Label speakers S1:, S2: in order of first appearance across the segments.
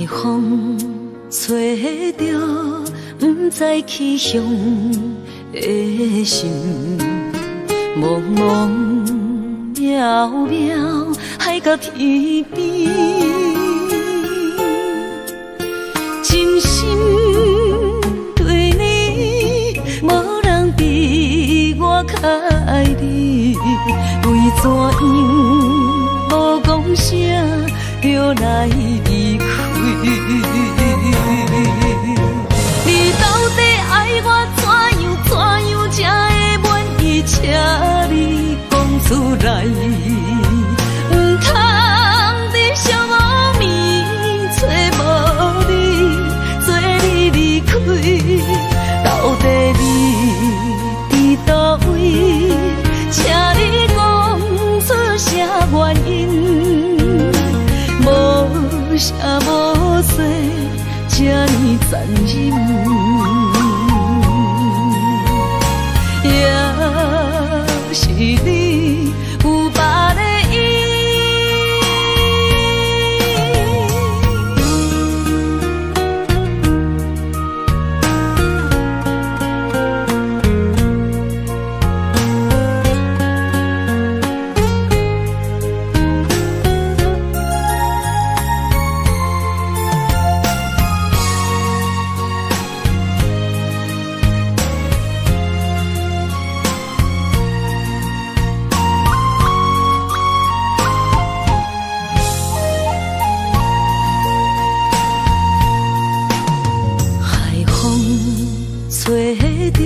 S1: 风吹着不知去向的心，茫茫渺渺海到天边，真心对你无人比我较爱你，为怎样无讲声就来离开？你到底爱我怎样才会满意？请你讲出来，不通在寂无眠找无你，做你离开。到底你伫倒位？请你讲出啥原因？无声无息，这呢残忍。也是你有别的意。吹着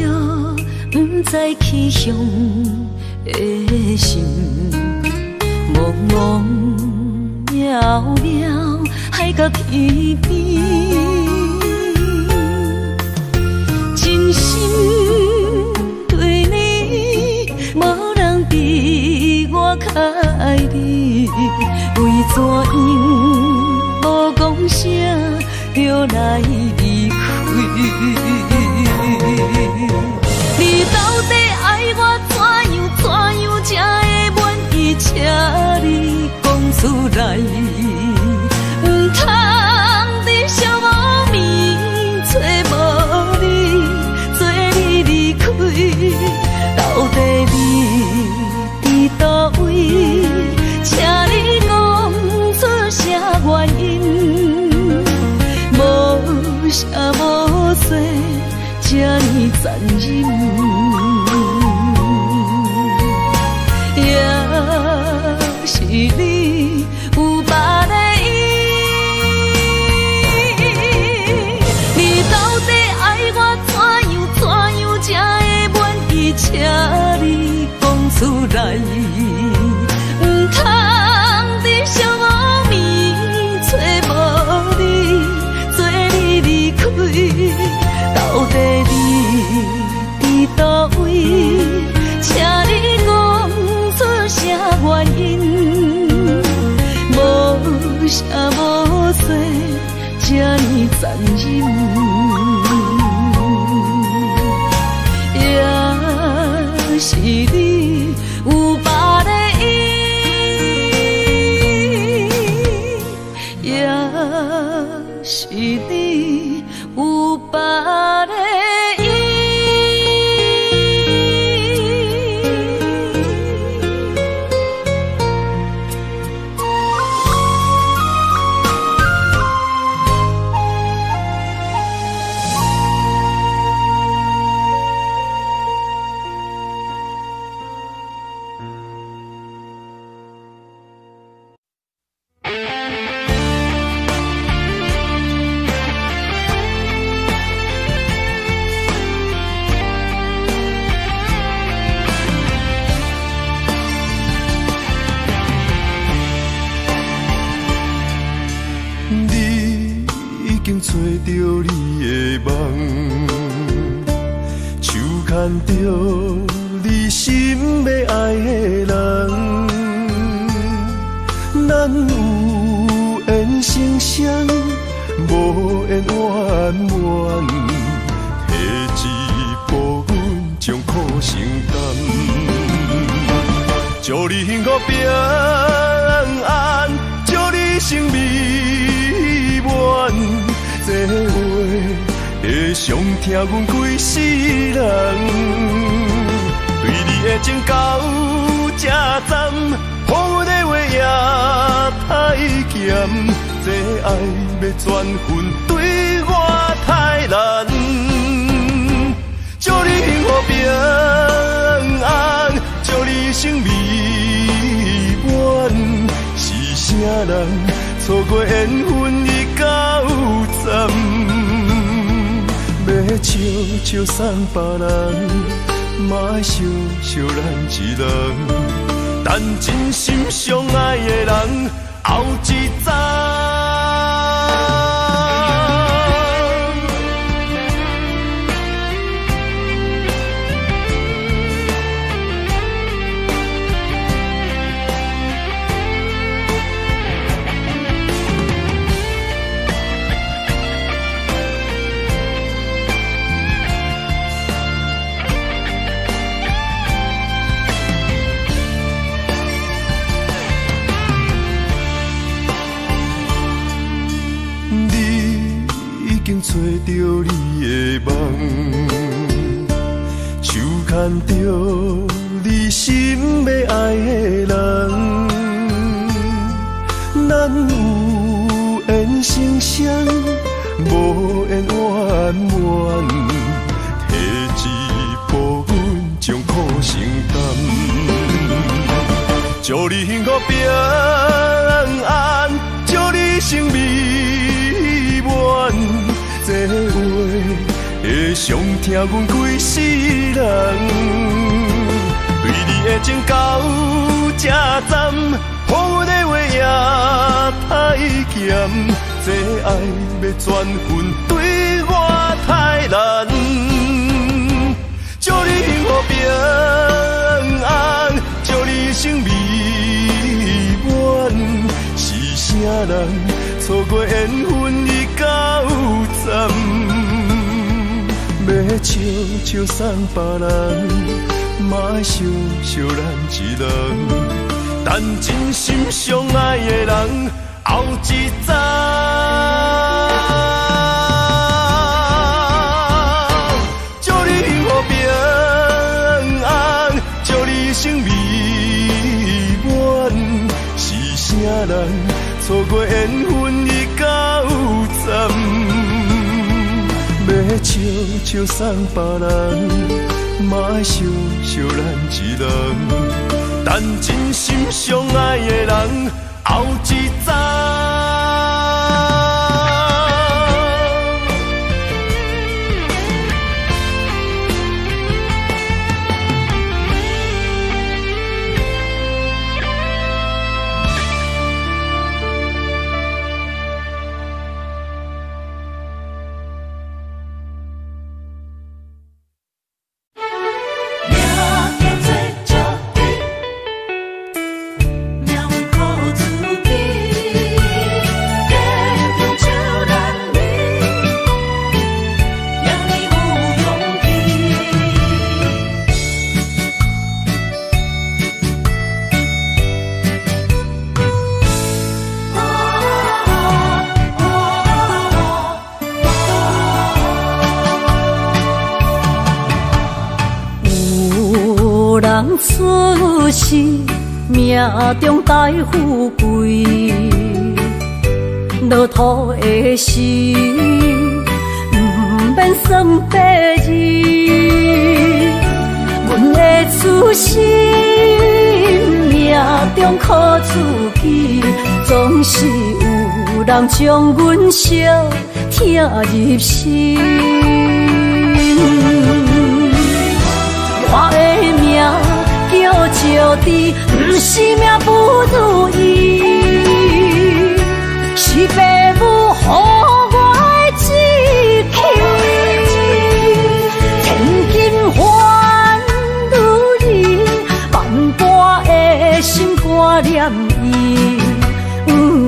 S1: 不知去向的心，茫茫渺渺海到天边，真心对你无人比我较爱你，为怎样无讲声就来离开？你到底爱我怎样才会满意？请你讲出来，不通在寂无眠找无你，做你离开。到底你伫倒位？请你讲出啥原因？无声无息，这呢残忍。也是你有别的意。你到底爱我怎样才会满意？请你讲出来，不通在寂无眠找无你，做你离开。到底你伫倒位？请你讲出啥原因？无声无息，这呢残忍。也是你有别的意，也是你有别的意。
S2: 找着你的梦，手牵着你心要爱的人，咱有缘成双，无缘圆满，提一步阮将苦承担，祝你幸福平安，祝你生美满。会伤疼阮规世人。对你的情到这站，予阮的话也太咸，这爱要转分对我太难。祝你幸福平安，祝你生美满，是啥人错过缘分已到站？要笑笑送别人，嘛爱笑笑咱一人，等真心相爱的人后一站。找到你的梦，手牵着你心要爱的人，咱有缘成双，无缘圆满，提一步阮将苦承担，祝你幸福平安，祝你生美满。这话会伤疼阮规世人，对你的情到这站，予阮的话也太咸，这爱要转分对我太难。祝你幸福平安，祝你生美满，是啥人错过缘分已到站？要笑笑送别人，嘛爱笑笑咱一人，等真心相爱的人后一站。祝你幸福平安，祝你生美满，是啥人错过缘分已到站？要笑笑送别人，嘛爱笑笑咱一人，等真心相爱的人后一站。
S1: 出世命中带富贵，落土的时，不免算白字。阮的出身命中靠自己，总是有人将阮惜听入心。我的命叫石地，不是命不如意，是父母予我的志气。千金换如意，万般的心肝念伊，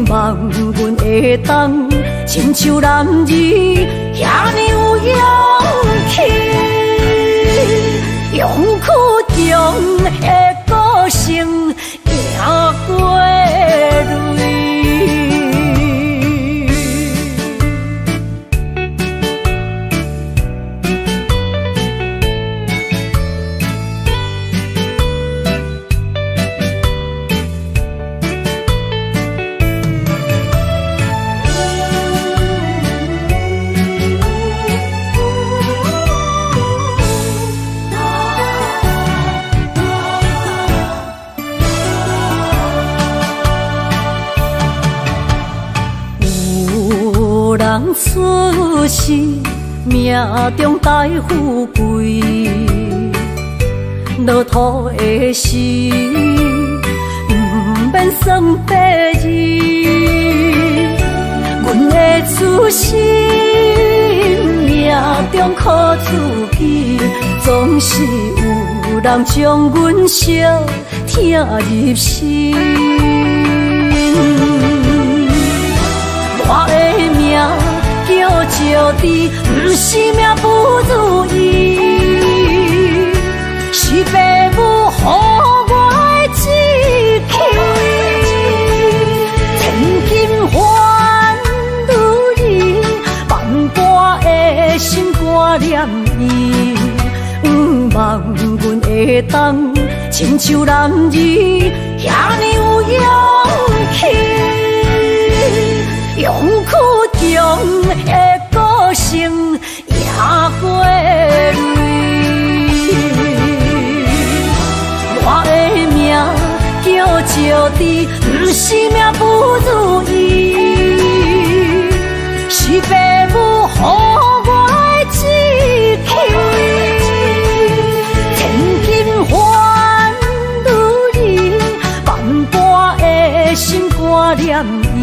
S1: 望阮会当亲像男儿遐尼有勇气。勇苦中的个性，行过泪。人出世，命中带富贵，落土的时，不免算白字。阮的出身，命中苦自己，总是有人将阮惜听入心。我的命叫石地，不是命不如意，是父母予我的志气。千金换如意，万般的心挂念伊，望阮会当亲像男儿遐尼有勇气。勇屈中的个性也过泪，我的命叫石地，不是命不如意，是父母予我的志气。千金换如意，万般的心挂念伊。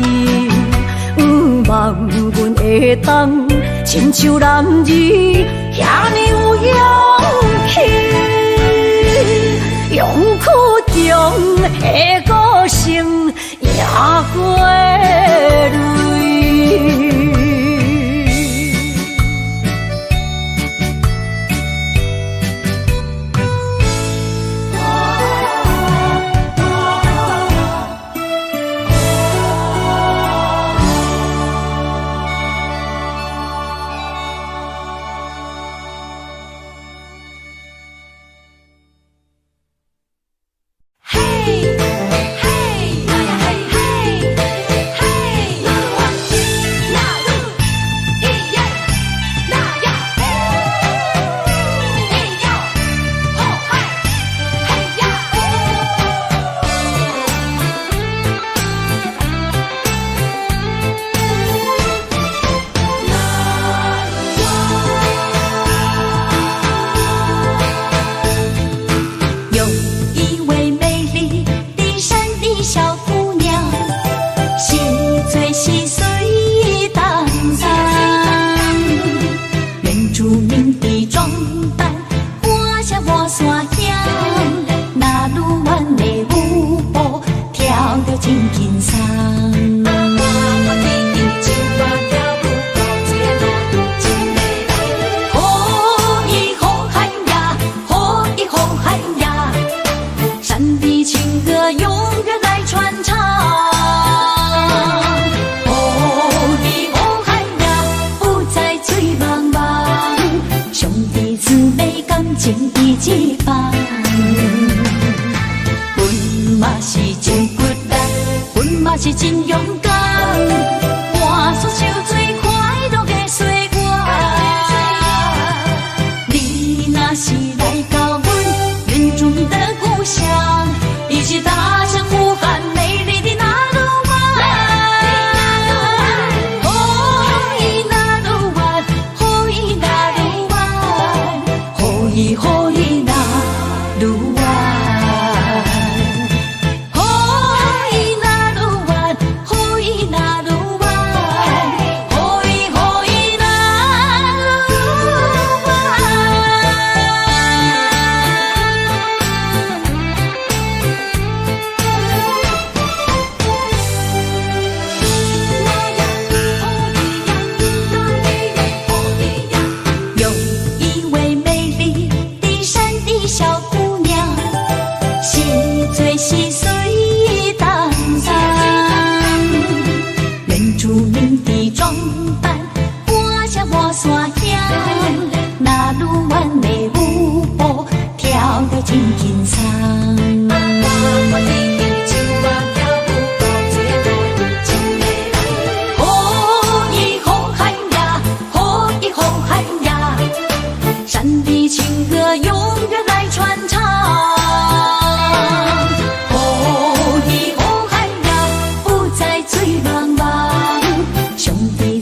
S1: 望阮会当亲像男儿遐尼有勇气，勇屈中的个性也过泪。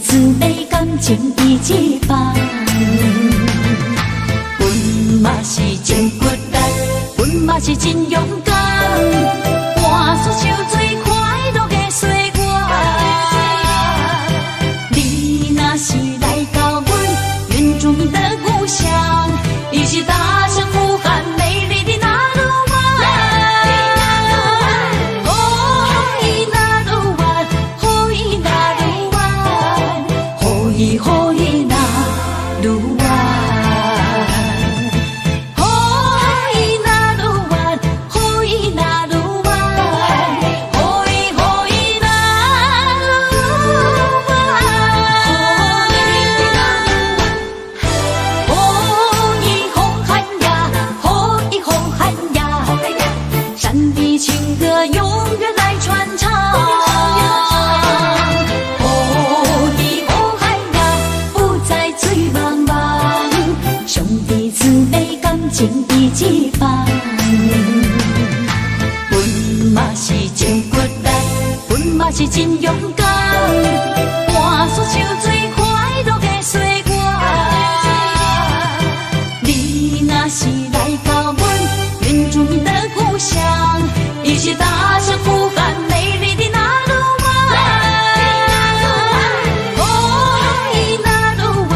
S3: 慈悲。
S1: 情伊一放。阮嘛是真骨力，阮嘛是真勇敢，换出受最快乐的岁月。你若是来到阮原住民的故乡，伊是大声呼喊美丽的那鲁湾。哦，伊那鲁湾，哦，伊那鲁湾，哦，伊哦伊那鲁湾。情伊一放，阮嘛是真骨力，阮嘛是真勇敢，换出受最快乐的岁月。你若是来到阮原住民的故乡，伊是大声呼喊美丽的那鲁湾。哦，伊那鲁湾，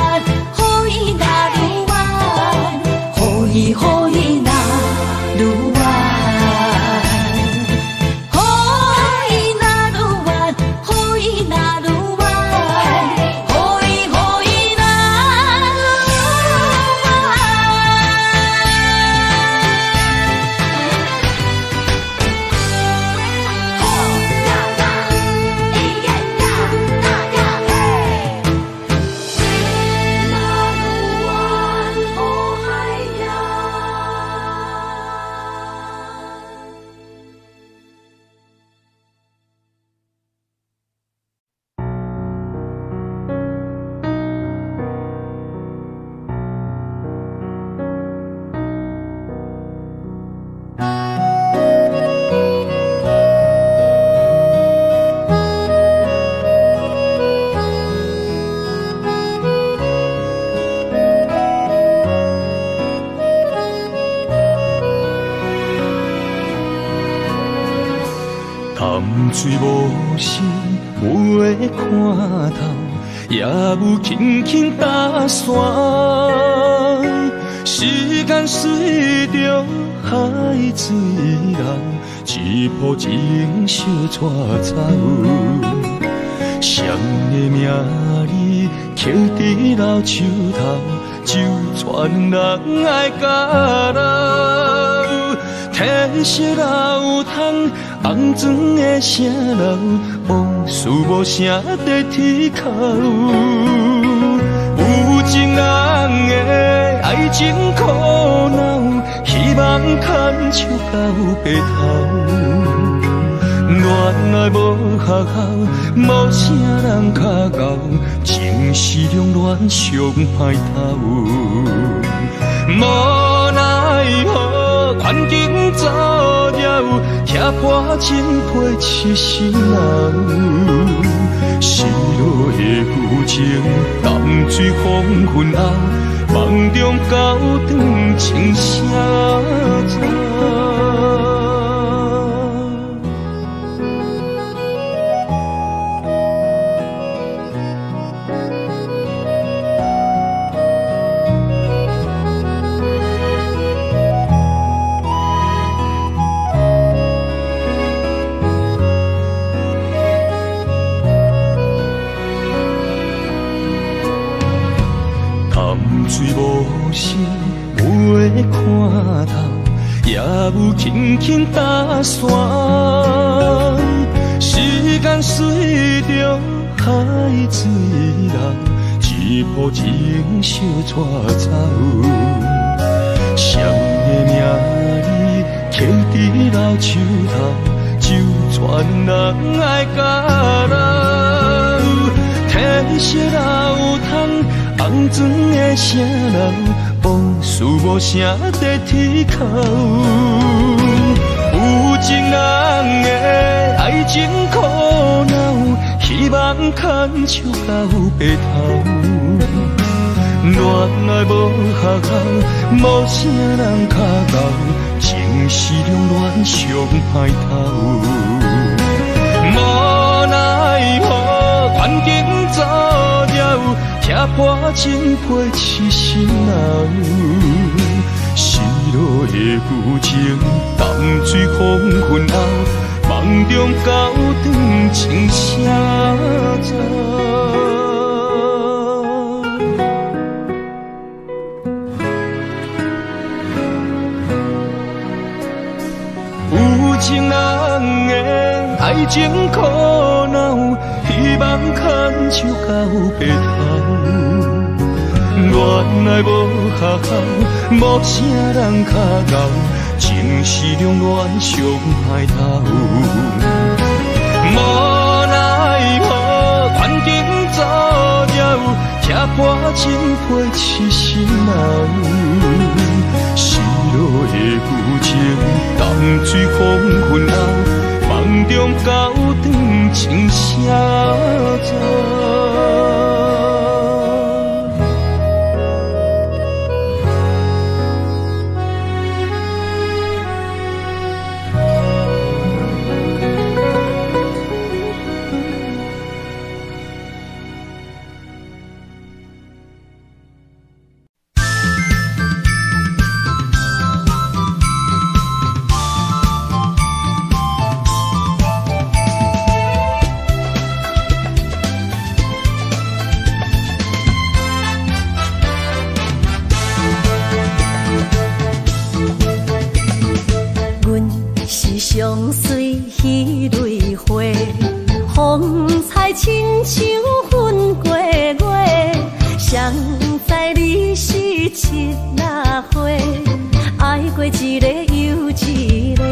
S1: 哦，伊那鲁湾，哦，伊哦伊那鲁湾，哦，伊那鲁湾，哦，伊那鲁湾，哦，伊哦伊那
S2: 水无心袂看透，也有轻轻打散。时间随着海水流，一步情相带走。谁的名字刻在老树头，就全人爱甲老。褪色老窗，红砖的城楼，往事无声在天口。有情人的爱情苦恼，希望牵手到白头。恋爱无学校，无啥人较教，情是中恋上歹头。无奈何，环境造谣，拆破真配痴心人。失落的旧情，淡水黄昏后，梦中高长情声早。水无心袂看透，也有轻轻打散。时间随着海水流，一步情相带走。谁的名字刻在老树头，就全人爱甲老。褪色老窗，红砖的城楼，往事无声在天口。有情人的爱情苦恼，希希望牵手到白头。恋爱无学校，无啥人脚到，情是两恋上歹头。无奈何，环境造了，拆破情配痴心人。失落的旧情，淡水黄昏后，梦中高长情写照。有情人的爱情苦恼，希望牵手到白头。恋爱无学校，无啥人脚到，情是两恋上歹头。无奈何，环境造了，拆破情配痴心人。失落的旧情，淡水黄昏后，梦中高长情写照。
S1: 相随彼蕊花，风采亲像云过月。谁知你是七那花，爱过一个又一个。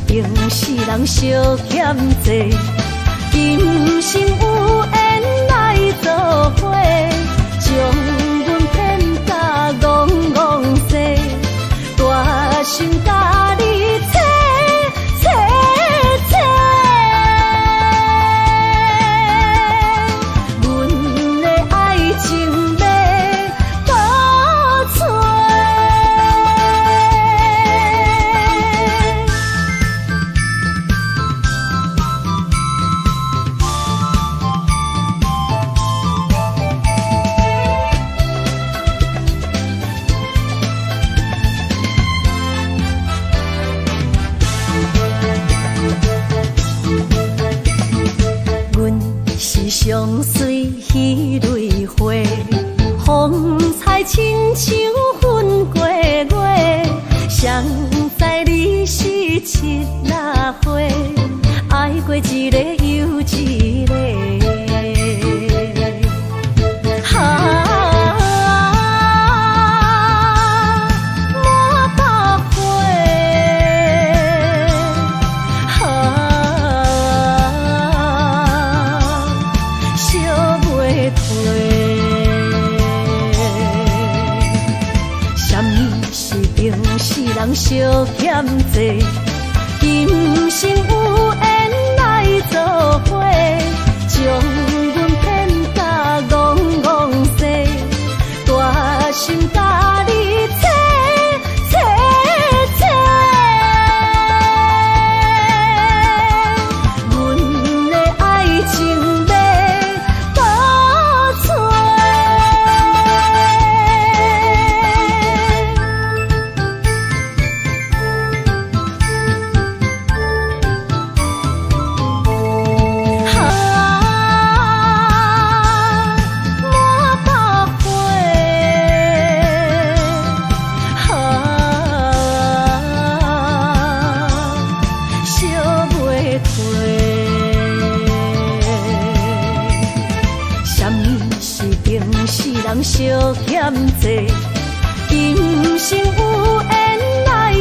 S1: 人相欠债，今生有缘来作伙，将阮骗甲戆戆西，大心甲你切切切，阮的爱情要倒找。相随彼蕊花，风采亲像云过月。谁知你是七那花，爱过一个又一个。人相欠债，今生有缘来作伙，将阮骗甲戆戆西，大心甲你切切切，阮的爱情要倒找。人相欠债，今生有缘来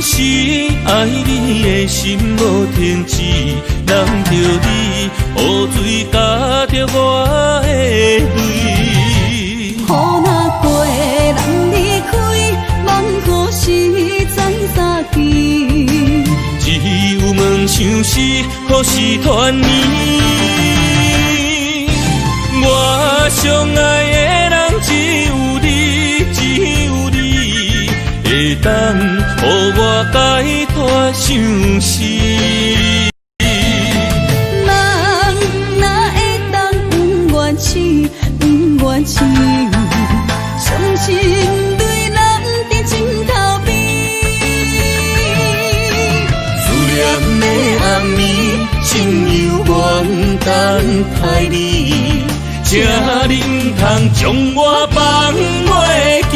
S3: 是爱你的心无停止，难着你雨水加着我的泪。
S1: 雨若过，人离开，望雨时知早见。
S3: 只有问像是何时团圆？我相爱的人只有你，只有你会当予我解脱相思。
S1: 人哪会当永远痴，永远痴？伤心对人伫枕头边。
S3: 思念的暗暝，心犹原等待你，才能通将我放袂记。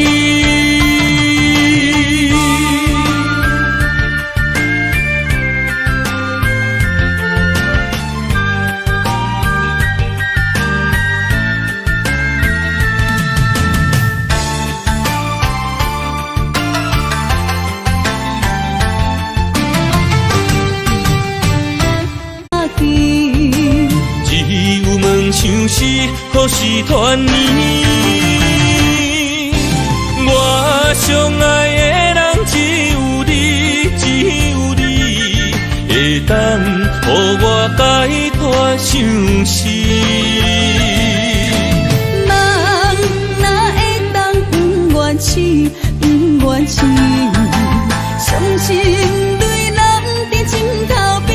S3: 像是何时团圆？我相爱的人只有你，只有你会当予我解脱相思。
S1: 人哪会当永远痴，永远痴？伤心对人伫枕头边。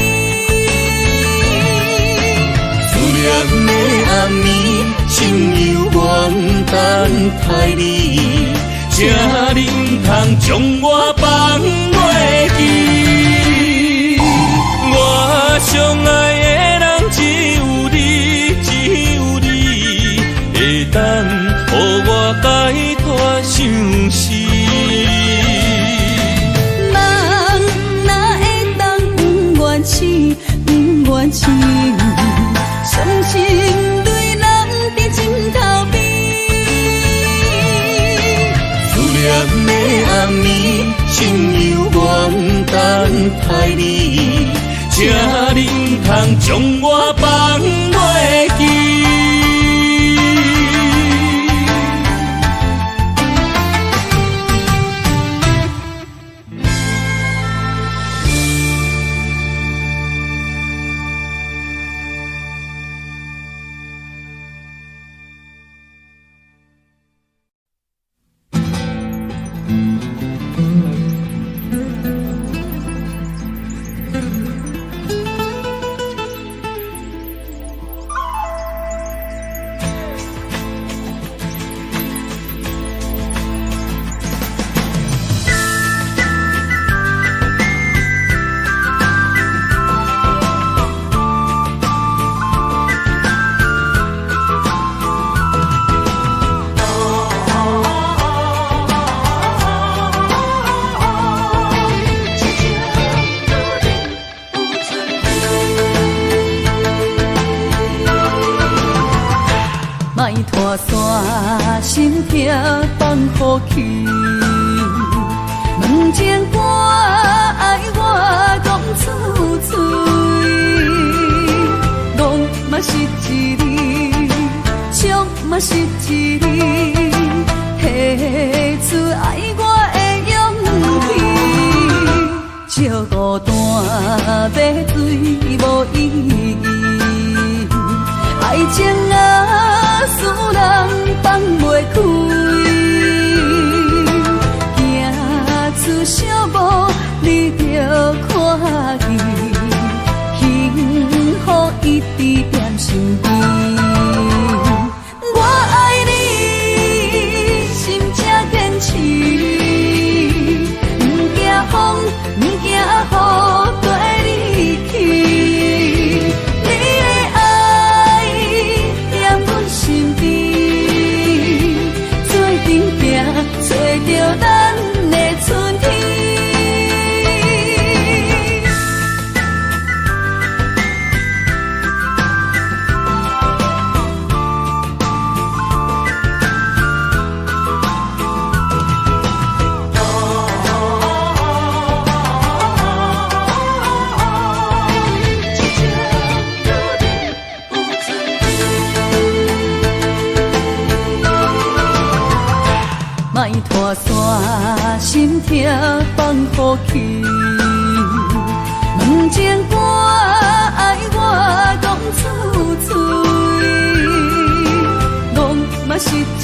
S3: 思念的暗暝，心犹原等待你，才能通将我放袂记。我相爱的人只有你，只有你会当予我解脱相思。
S1: 人哪会当永远痴，永远痴？伤心对人伫枕头边。
S3: 思念的暗暝，心犹原等待你，才能通将我放袂记。
S1: 莫拖山心痛放乎去，问情歌爱我讲出嘴，戆嘛是一字，唱嘛是一字，提出爱我的勇气，照孤单要水无意义，爱情啊，使人放袂开，行出小步，你着看见，幸福一直踮身边。我爱你，心正坚持，不惊风，不惊雨，跟你去。找着咱的春天。好去。问情歌爱我讲出嘴，戆嘛是一字，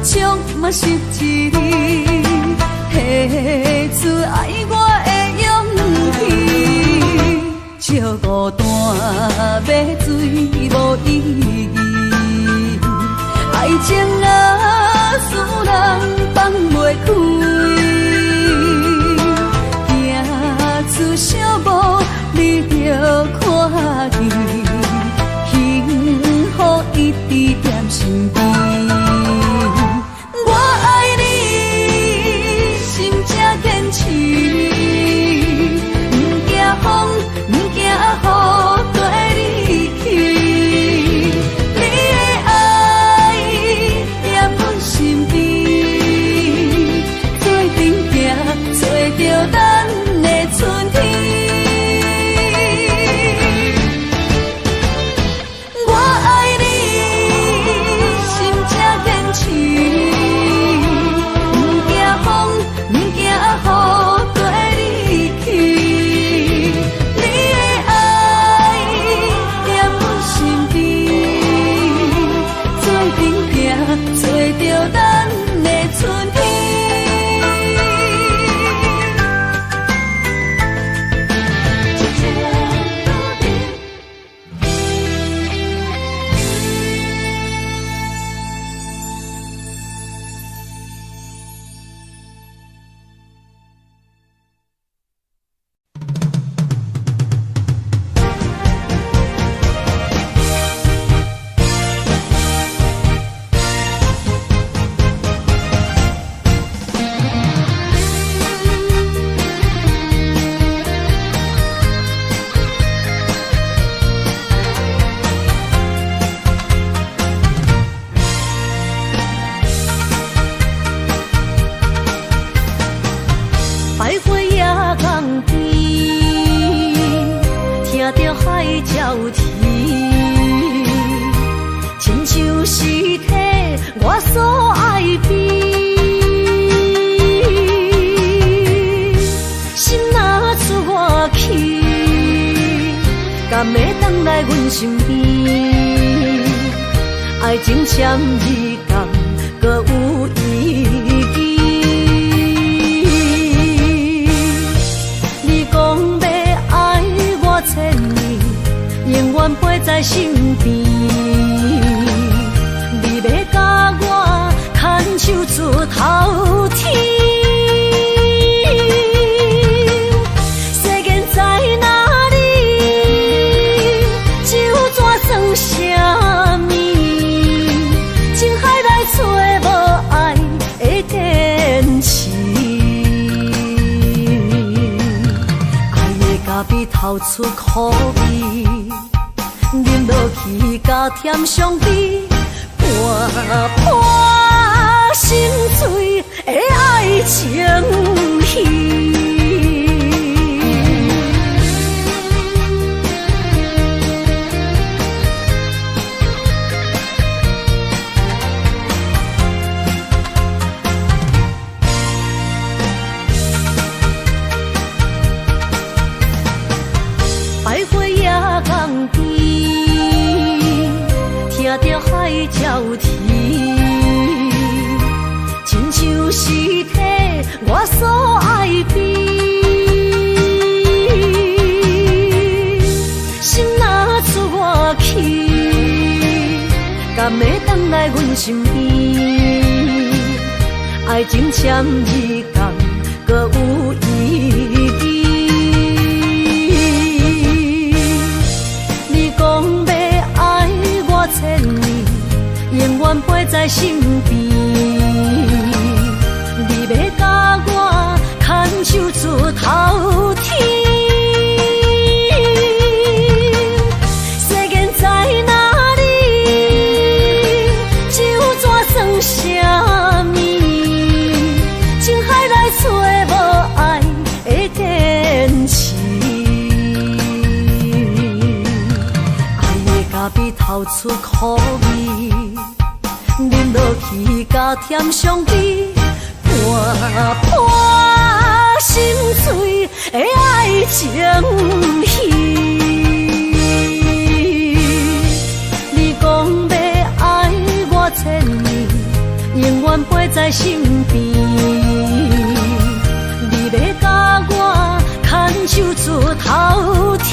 S1: 唱嘛是一字，下出爱我的勇气。笑孤单要水无意义，爱情啊，使人放袂开。出小无，你着看见，幸福一直踮身边。我爱你，心才坚持，不惊风，不惊雨跟你去。你的爱在阮身边，做阵行，找着咱的春天。我爱你，心才坚持，不惊风，不惊雨跟你去。你的爱在阮身边，做阵行，找着咱的春天。徘徊夜港边，听着海鸟啼，亲像是替我所爱边。心若出我去，敢会当来阮身边？爱情签字讲，搁有意义。永远陪在身边，你要甲我牵手出头天。世间在哪里，就怎算什么？情海来找无爱的天使，爱的咖啡透出苦味。饮落去，甲甜相比，伴伴心碎的爱情戏。徘徊夜港边，听着海鸟啼，亲像是替我所爱边。心若出我去，敢会当来阮身边？爱情签字讲，搁有意义。千年，永远陪在身边。你要甲我牵手出头天。世间在哪里，就怎算什么？情海来找无爱的天使。咖啡透出苦味，饮落去甲甜相比，伴伴情戏。你讲要爱我千年，永远陪在身边。你要甲我牵手出头天。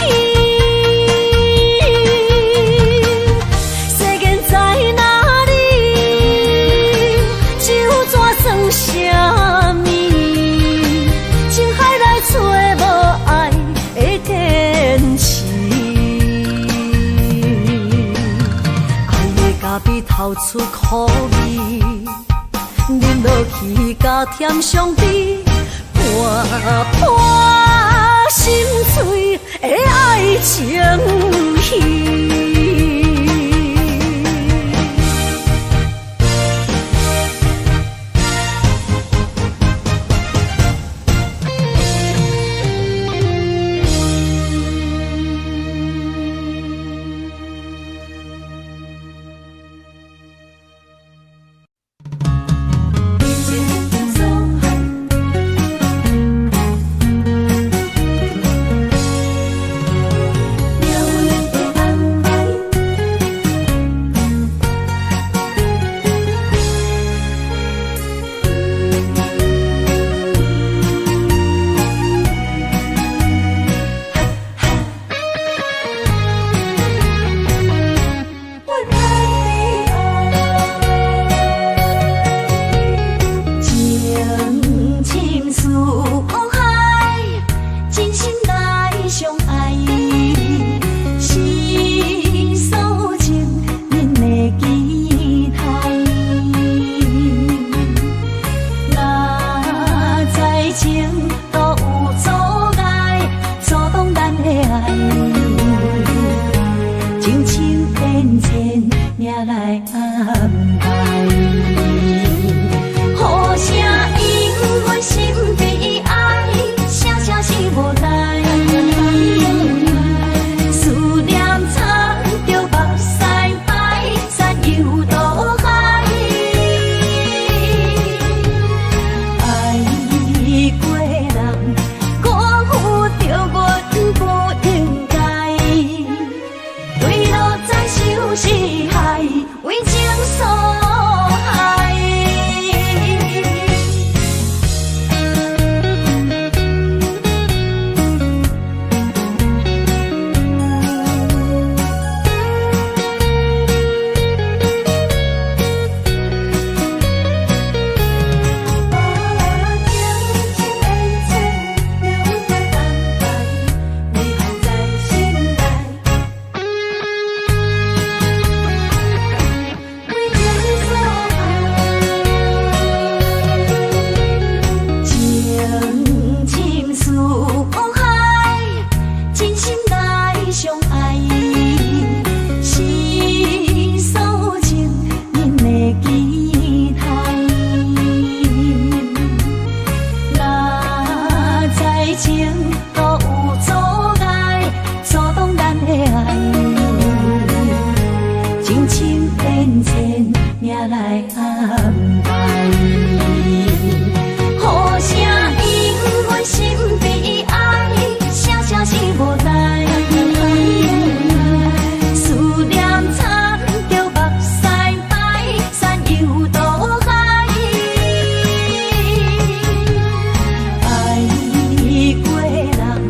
S1: 啥物？情海来找无爱的天使，爱的咖啡透出苦味，饮落去甲甜相比，破破心碎的爱情戏。过人。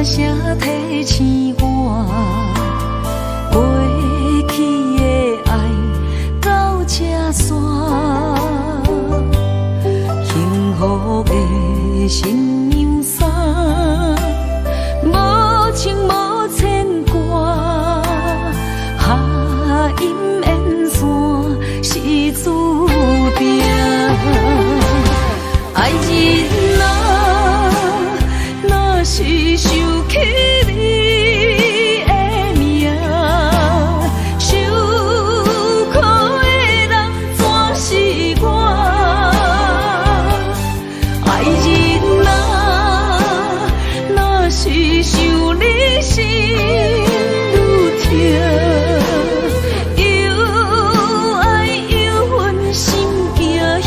S1: 声声提醒我，过去的爱到这煞，幸福的新娘衫，无情无牵挂，下阴缘线是注定，爱人啊，若是想起你的名，受苦的人全是我。爱人啊，若是想你心愈痛，又爱又恨心惊吓，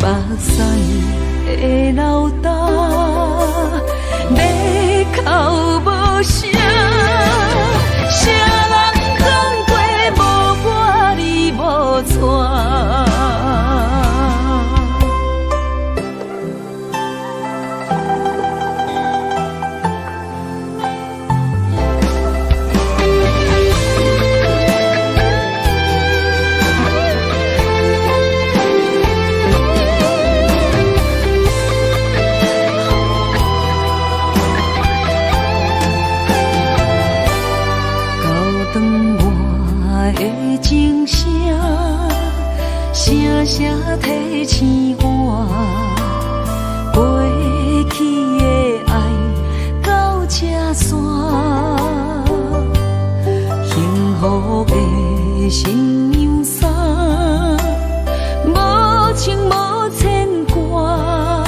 S1: 目屎的流干，要哭无声，谁人讲过无我你无带？声声提醒我，过去的爱到这煞，幸福的新娘衫，无情无牵挂，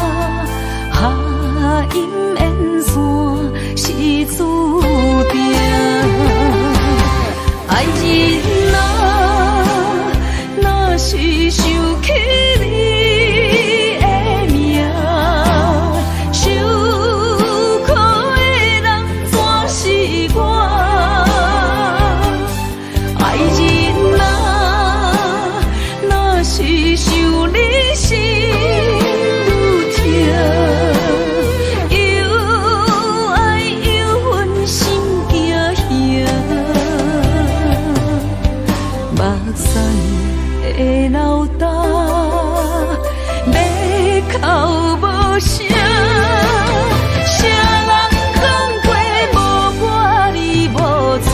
S1: 下阴缘线是注定，爱人啊，若是想起你的名，受苦的人全是我。爱人啊，若是想你心愈痛，又爱又恨心惊吓，目屎的流干，要哭无声，谁人讲过无我你无带？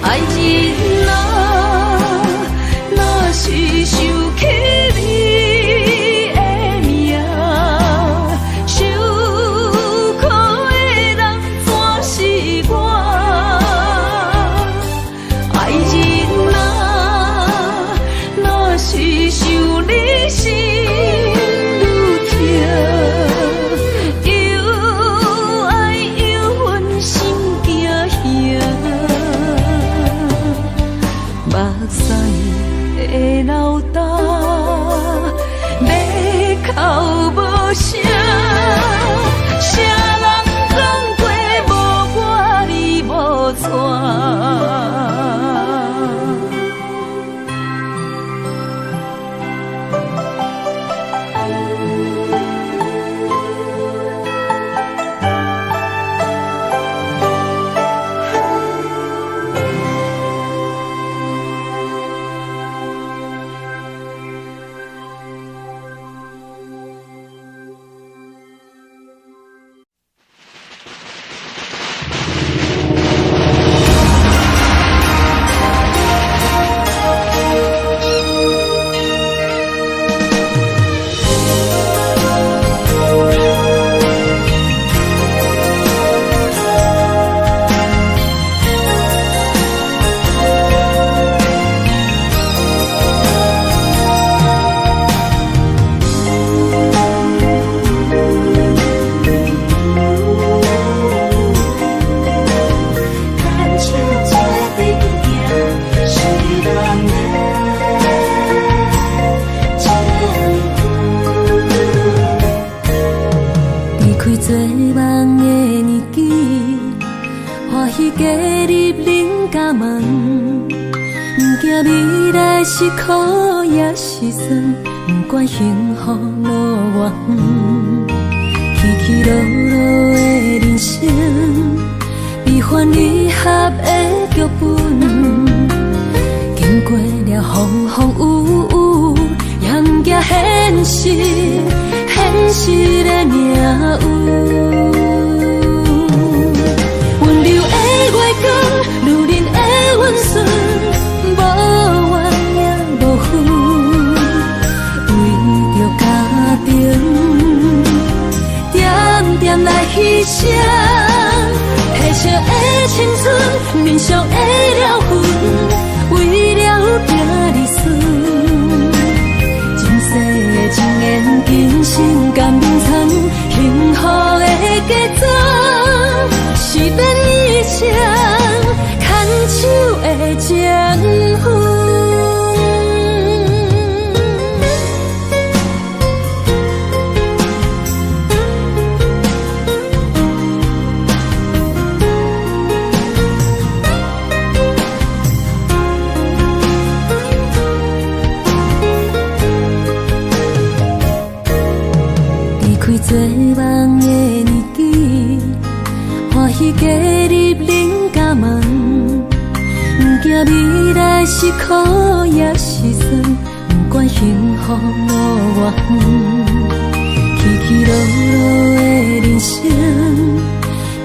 S1: 爱人啊，若是想起你的名，受苦的人全是我。爱人啊，若是想你心愈痛，又爱又恨心惊吓，目屎的流干，要哭无声，谁人讲过无我你无带？做梦的年纪，欢喜加入人家梦，不惊未来是苦也是酸，不管幸福路偌远，起起落落的人生，悲欢离合的剧本，经过了风风雨雨，也不惊现实，现实的命运。温柔的月光，女人的温顺，无怨也无悔，为着家庭，点点来牺牲。褪色的青春，面上的了痕，为了拼日顺。前世情缘，今生甘眠藏，幸福的家庄，是变以前牵手的情分。做梦的年纪，欢喜加入恁家门，不惊未来是苦也是酸，不管幸福路偌远，起起落落的人生，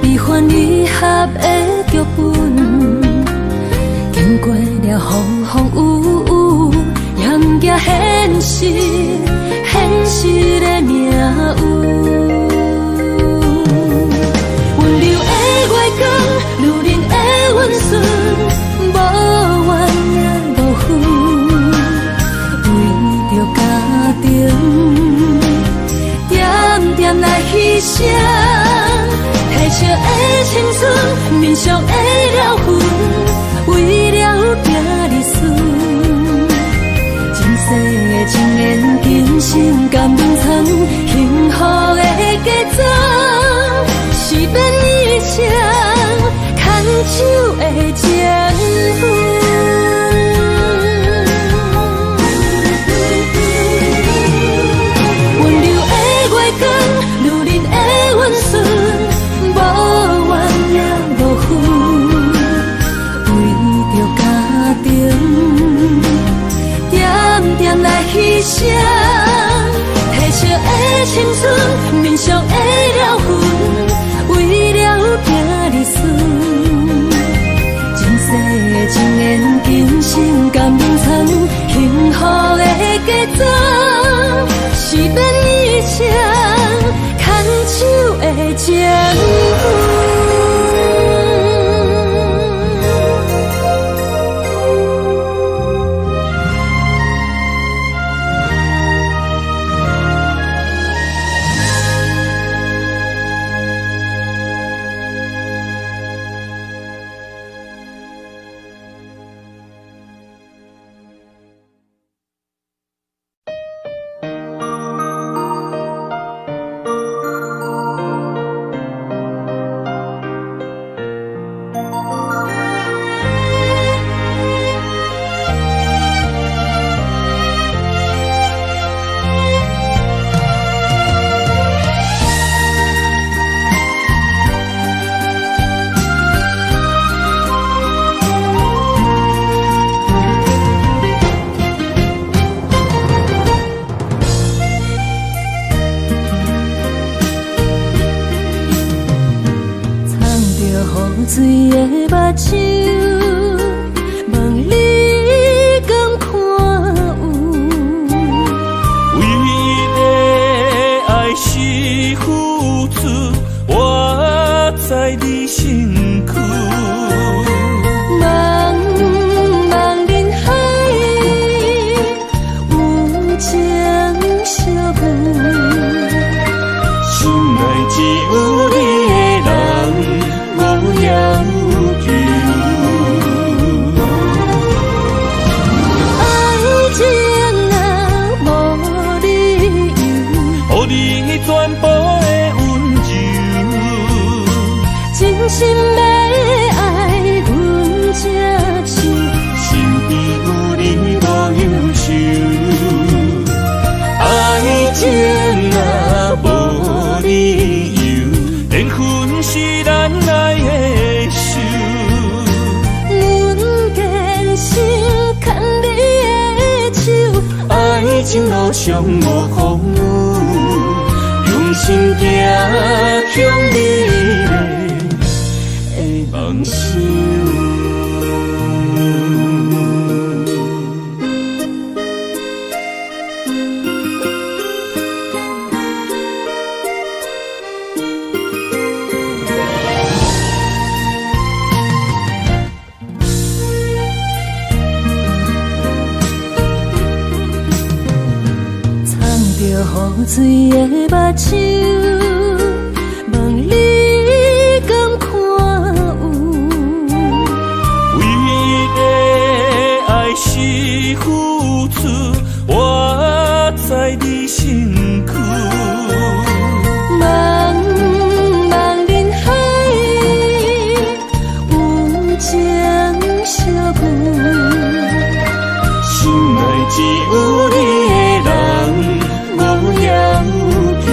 S1: 悲欢离合的剧本，经过了风风雨雨，也不惊现实，现实的命运。温柔的月光，女人的温顺，无怨也无悔，为着家庭，点点来牺牲。褪色的青春，面上的了痕，为了拼日顺。前世情缘，今生甘眠藏，幸福的家庄，是变以前牵手的情分。温柔的月光，女人的温顺，无怨也无悔，为着家庭，点点来牺牲。褪色的青春，面上的了痕，为了拼日顺。前世情缘，今生甘眠藏，幸福的家庄，是变以前牵手的情分。水的目睭，望你敢看有。
S3: 为了爱是付出，我在你身躯。
S1: 茫茫人海，有情相伴，
S3: 心内只有你的人。无要求，爱情路上无风雨，用心行向美丽的梦想。
S1: 雨水的目睭，问你敢看有？
S3: 为你的爱是付出，我在你身躯。
S1: 茫茫人海，有情相眷，
S3: 心内只有你的人。无要求，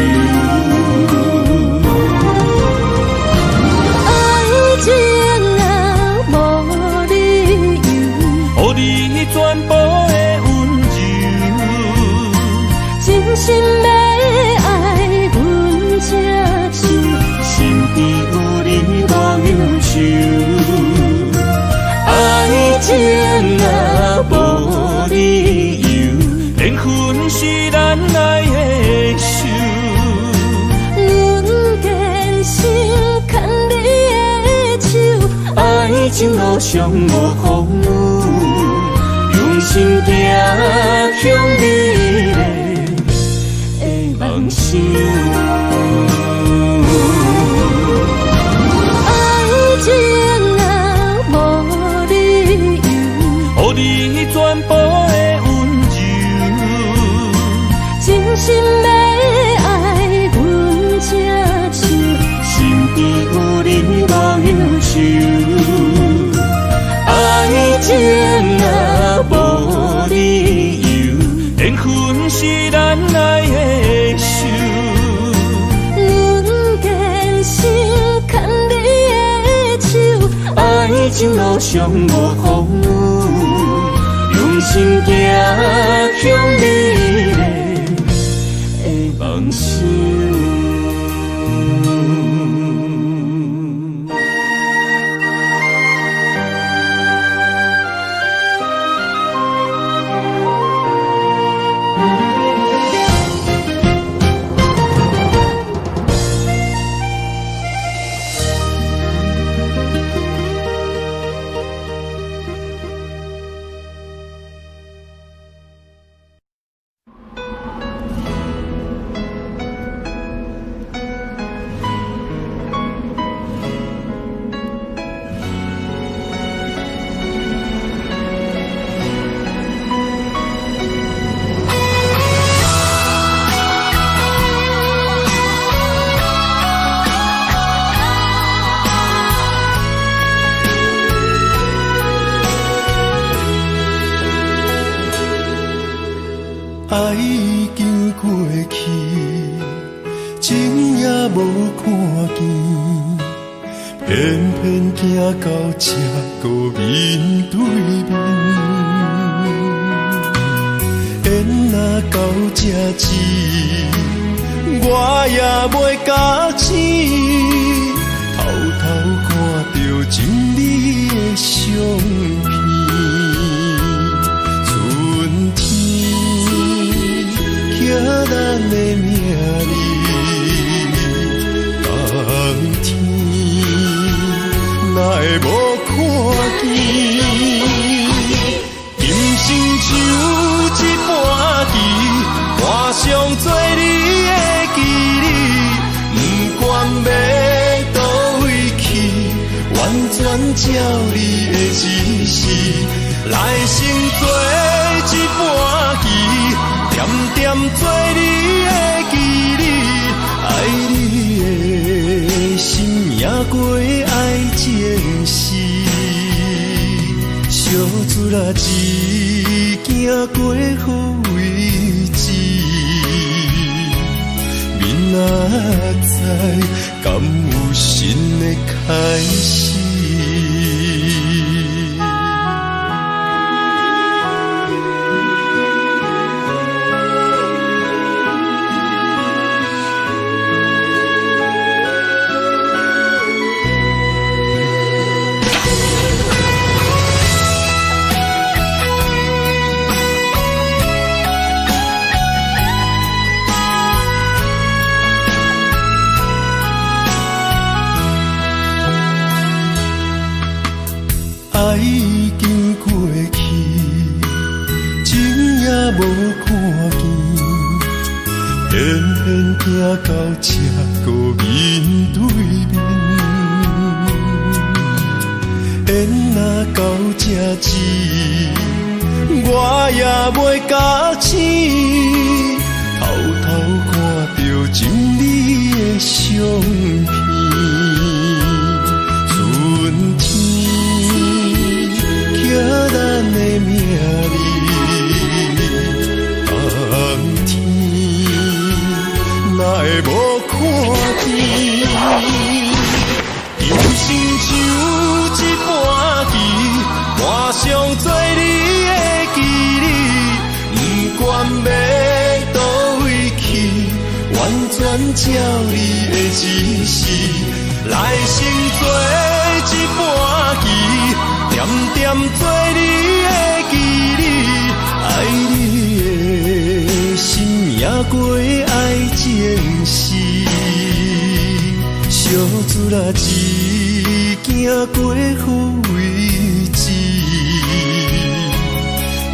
S1: 爱情啊无理由，
S3: 予你全部的温柔，
S1: 真心要爱阮才手，
S3: 身边有你无忧愁。爱情啊无理由，缘分是咱爱的手。
S1: 阮坚信牵你的手，
S3: 爱情路上无风雨，用心行向美丽的梦想。
S1: 爱情啊无理由，
S3: 予你全部的温柔，
S1: 真心要爱阮才手，
S3: 身边有你无忧愁。爱情啊无理由，缘分是咱爱的手。
S1: 阮坚信牵你的手，
S3: 爱情路上无风雨，用心行向美丽的梦想。
S2: 爱已经过去，情也无看见，偏偏行到这个面对面。缘若到这时，我也袂假醒，偷偷看到情侣的相片。春天刻咱的名字，冬天哪会无看见？今生就一半棋，换上做你的记忆，不管要倒位去，完全照你的指示，来生做一半棋，点点做你的记忆，爱你的心也过爱情诗，小船啊一行过好位置，明仔载敢有新的开始？无看见，偏偏行到这个面对面。缘若到这止，我也袂甲醒，偷偷看到情侣的相片。春天刻咱的名字，冬天哪会无看见？人生像一盘棋，换上做你的记忆，不管要倒位去，完全照你的指示，来生做一盘棋，点点做你的记忆，爱你的心也过爱情诗，小子啊一行过好位置，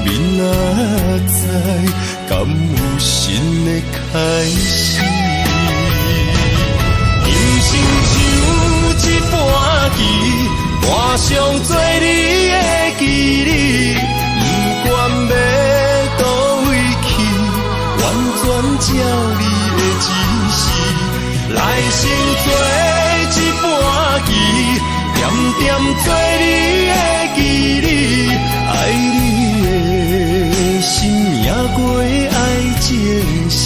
S2: 明仔载敢有新的开始？人生像一盘棋，换上做你的记忆，不管要倒位去，完全照你的指示，来生做一盘棋，点点做你的记忆，爱你的心也过爱情诗，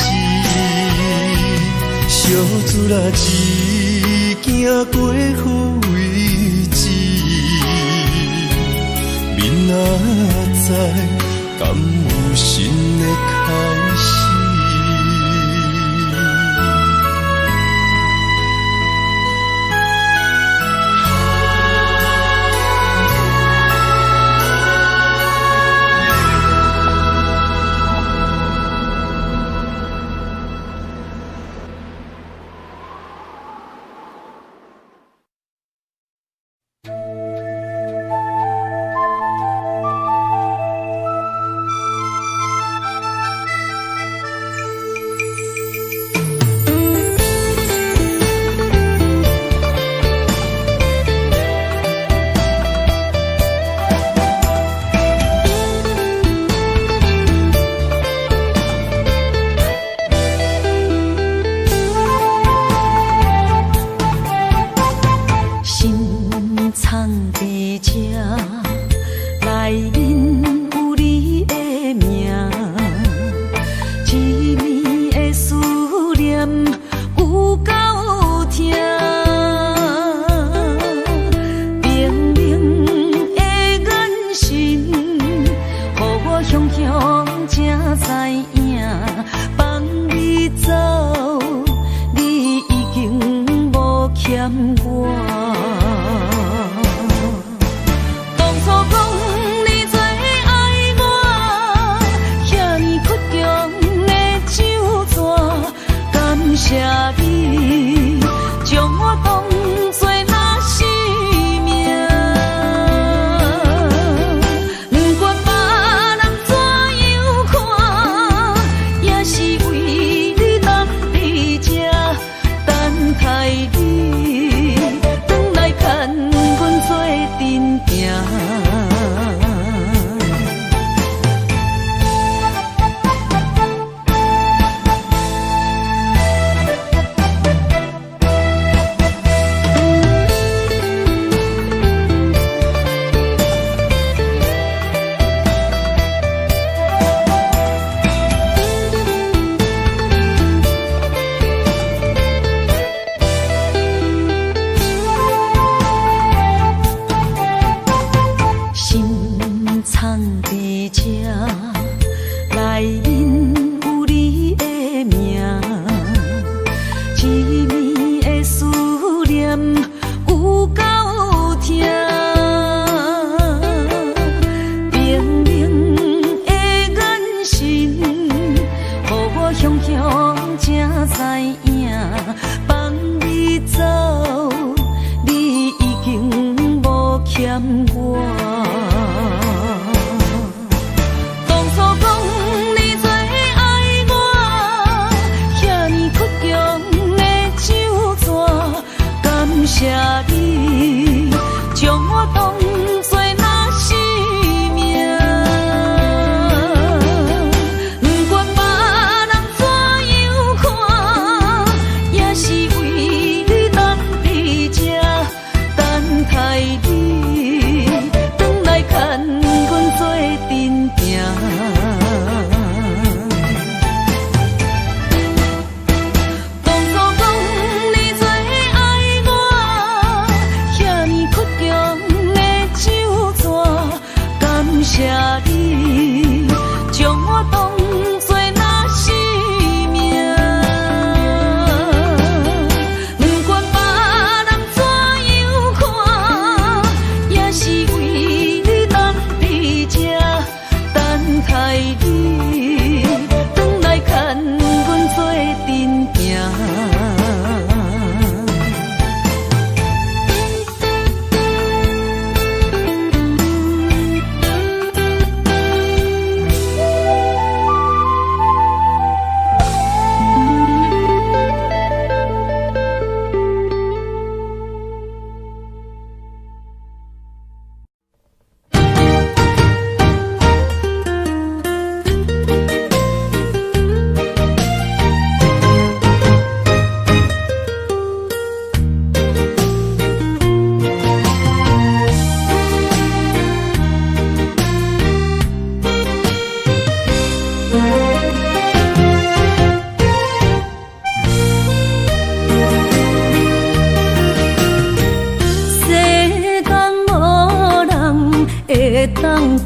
S2: 小子啊一行过好位置，明仔载敢有新的开始？
S1: 我当初讲你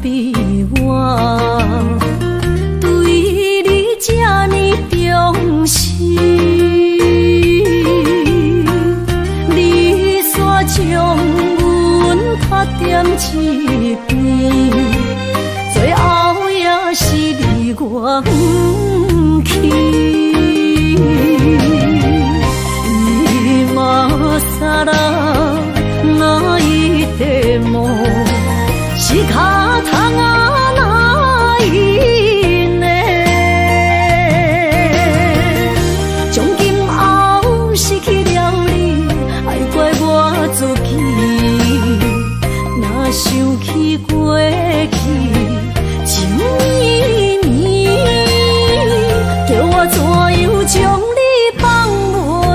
S1: 比我对你这呢重视，你煞将阮拍点一边，最后也是你我不去。今さら泣いても仕方がないね。从今后失去了你，爱怪我自己。若想起过去，情绵绵，叫我怎样将你放袂？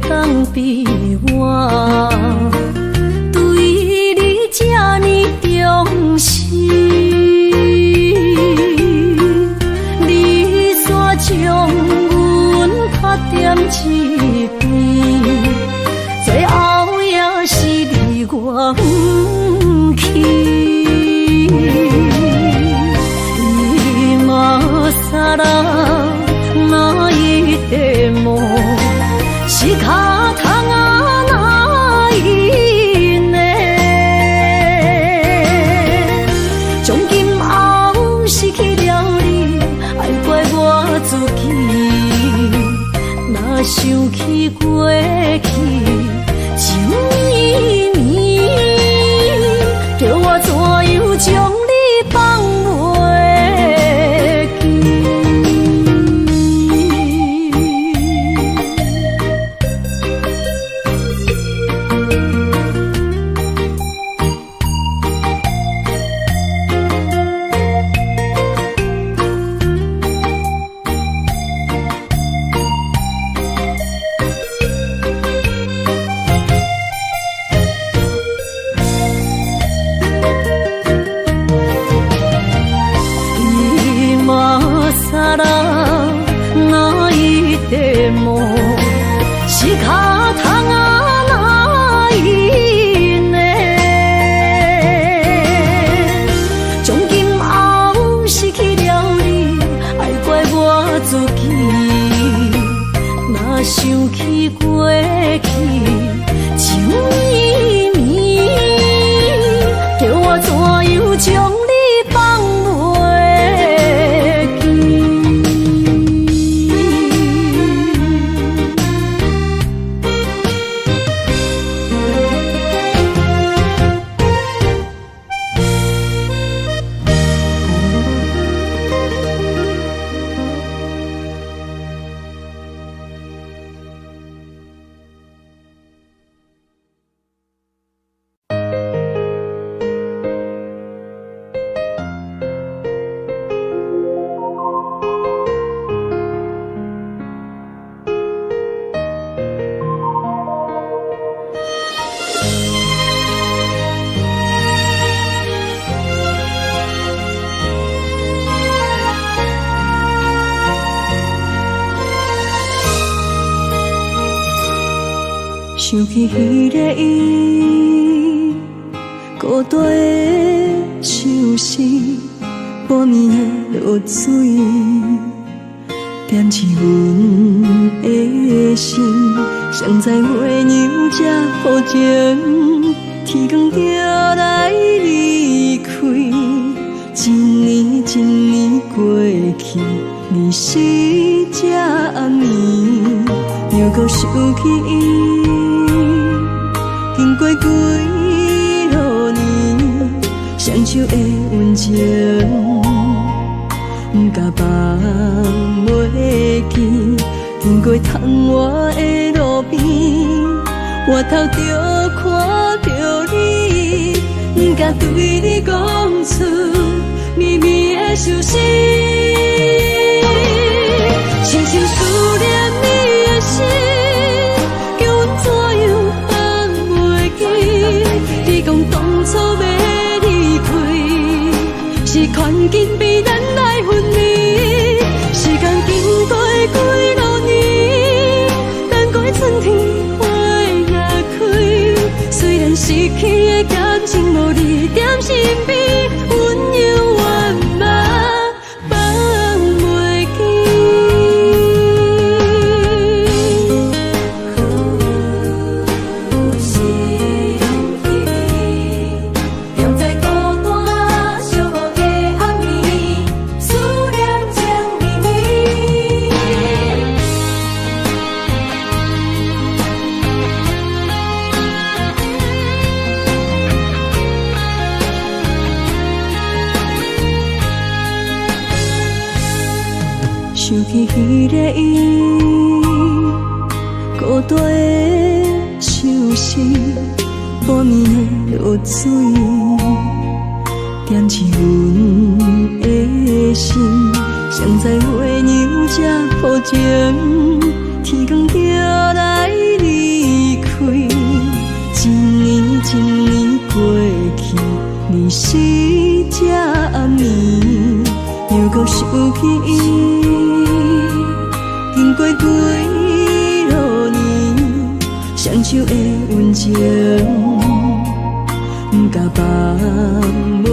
S1: 当比我对你这呢重视，你煞将阮拍点一边，最后也是你我不去。今さら泣いても仕方がないね。从今后失去了你，爱怪我自己。若想起过去，情绵绵，叫我怎样将你放袂？さら泣いても仕方がないね。从今后失去了你，爱怪我自己。若想起过去，情绵绵，叫我怎样将你放袂？想起迄个伊，孤单的相思，半暝的落水，点起阮的心。谁知月娘这好情，天光就来离开。一年一年过去，你是这年，又搁想起伊。经过几落年，双手的温情，不敢放袂记。经过窗外的路边，我头就看到你。敢对你讲出绵绵的相思。深深思念你的心，叫阮怎样放袂记？你讲当初要离开，是权紧逼咱来分离。时间经过几多年，等过春天花若开。虽然失去的感情无你踮身边，温柔圆满放袂记。是容易，踮在孤单寂寞的暗暝，思念情绵绵。想起彼个伊，孤单的手势，半暝的落水，点起阮的心。谁知月娘这无情，天光就来离开。一年一年过去，你是这暗暝，又搁想起伊。经过几多年，双手的温情，不敢放袂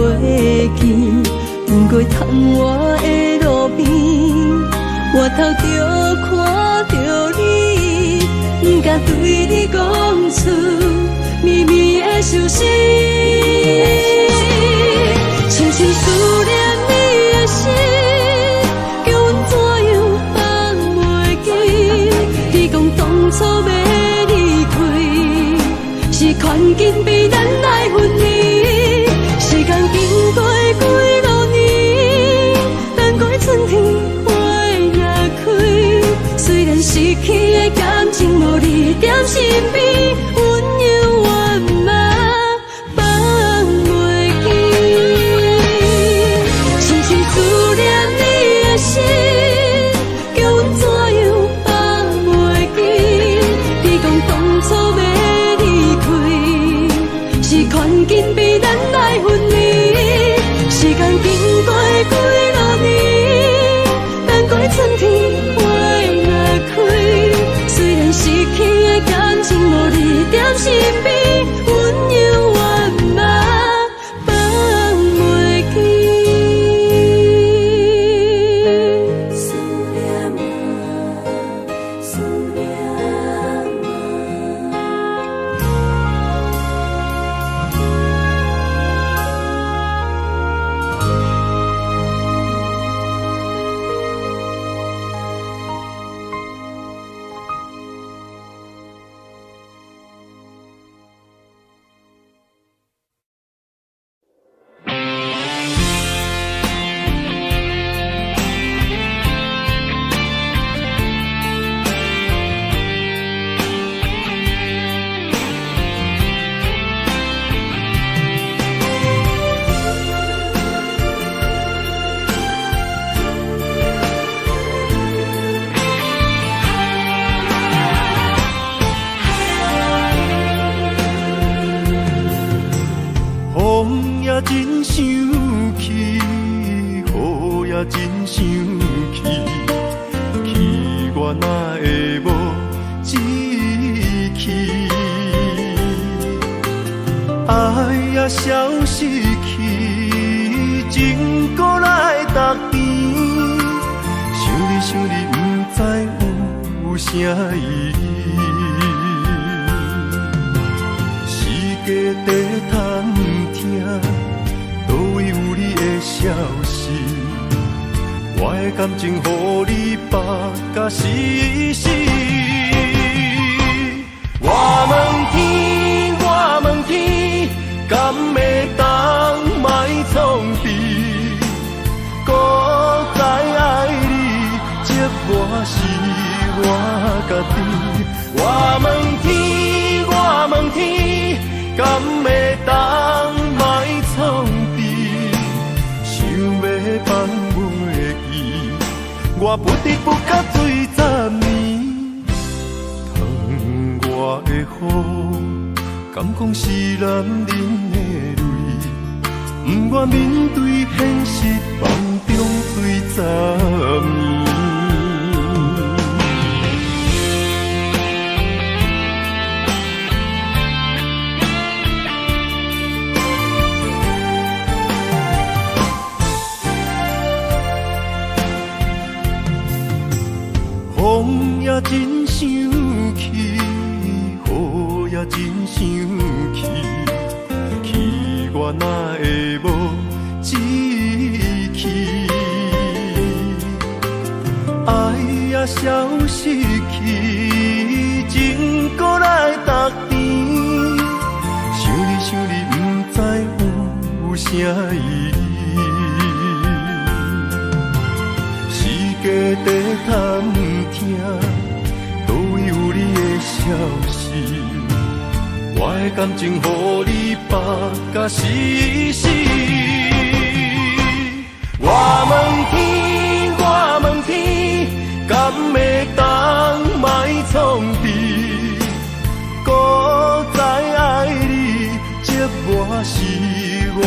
S1: 记。经过窗外的路边，我头就看到你，不敢对你讲出绵绵的相思。深深思念你的心，叫阮怎样放袂记？你讲当初要离开，是权紧逼咱来分离。时间经过几多年，等过春天花若开。虽然失去的感情无你踮身边，温柔圆满放袂记。深深思念你的心，叫阮怎样放袂记？你讲当初要离开，是权紧逼咱来分离。时间经过几多年，等过春天花若开。虽然失去的感情无你踮身边，温柔圆满放袂记。思念啊，思念啊。
S2: 风也真生气，雨也真生气，气我哪会无志气？爱也消失去，情搁来逐边。想你想你，不知有啥意义。世界地通听，倒位有你的消息？我的感情，予你绑甲死死。我问天，我问天，敢会当卖创治？搁再爱你，这我是我家己。我问天，我问天，敢会当卖创我不得不甲水10年。疼我的雨，敢讲是男人的泪，不愿面对现实，梦中水10年。风也真生气，雨也真生气，气我哪会无志气？爱也消失去，情搁来逐甜。想你想你，不知有啥意义。家底探听，倒位有你的消息？我的感情，予你绑甲死死。我问天，我问天，敢会当莫创治？搁再爱你，这我是我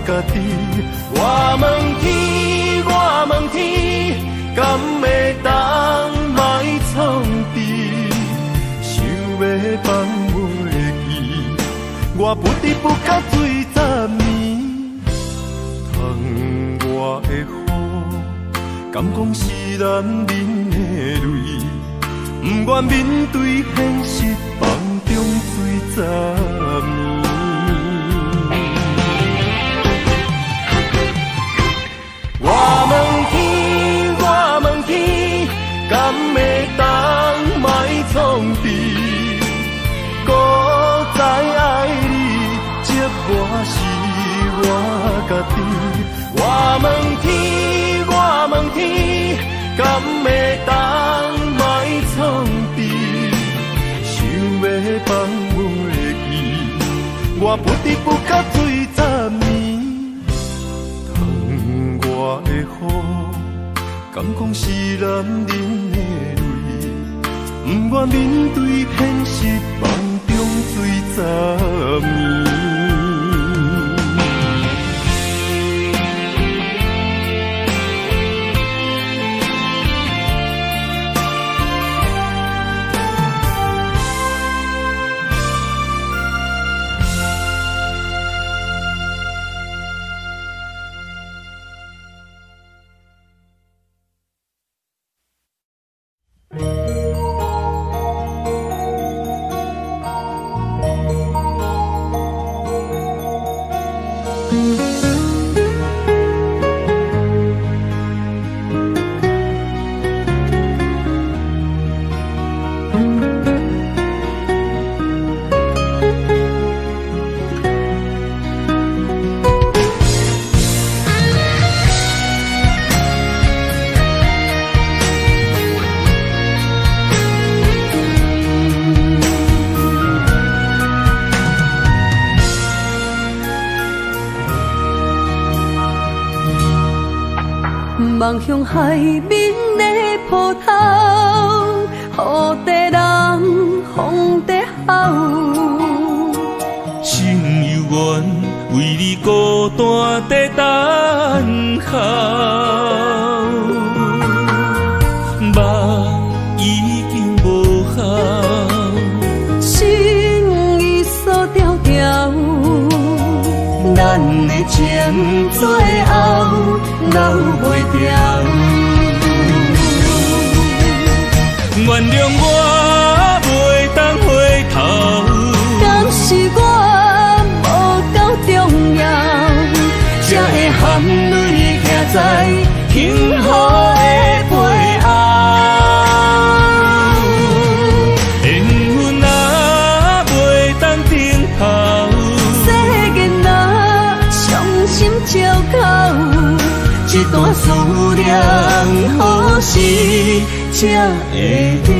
S2: 家己。我问天，我问天。敢会当莫创治？想要放袂记，我不得不甲水10年。疼我的雨，敢讲是男人的泪，不愿面对现实，梦中水10年。我问天，我问天，敢会当莫创治？搁再爱你，这我是我家己。我问天，我问天，敢会当莫创治？想要放袂记，我不得不甲水10年。我的雨，敢讲是男人的泪，不愿面对现实，梦中水10年。
S1: 望向海面的波涛，雨地人风地吼。
S3: 心犹原为你孤单在等候，梦已经无效，
S1: 心已锁条条。咱的情最后留袂掉，
S3: 原谅我袂当回头。
S1: 敢是我无够重要，才会含泪行在幸福的背后。
S3: 缘分啊，袂当停靠。
S1: 借口，一段思念，何时才会了？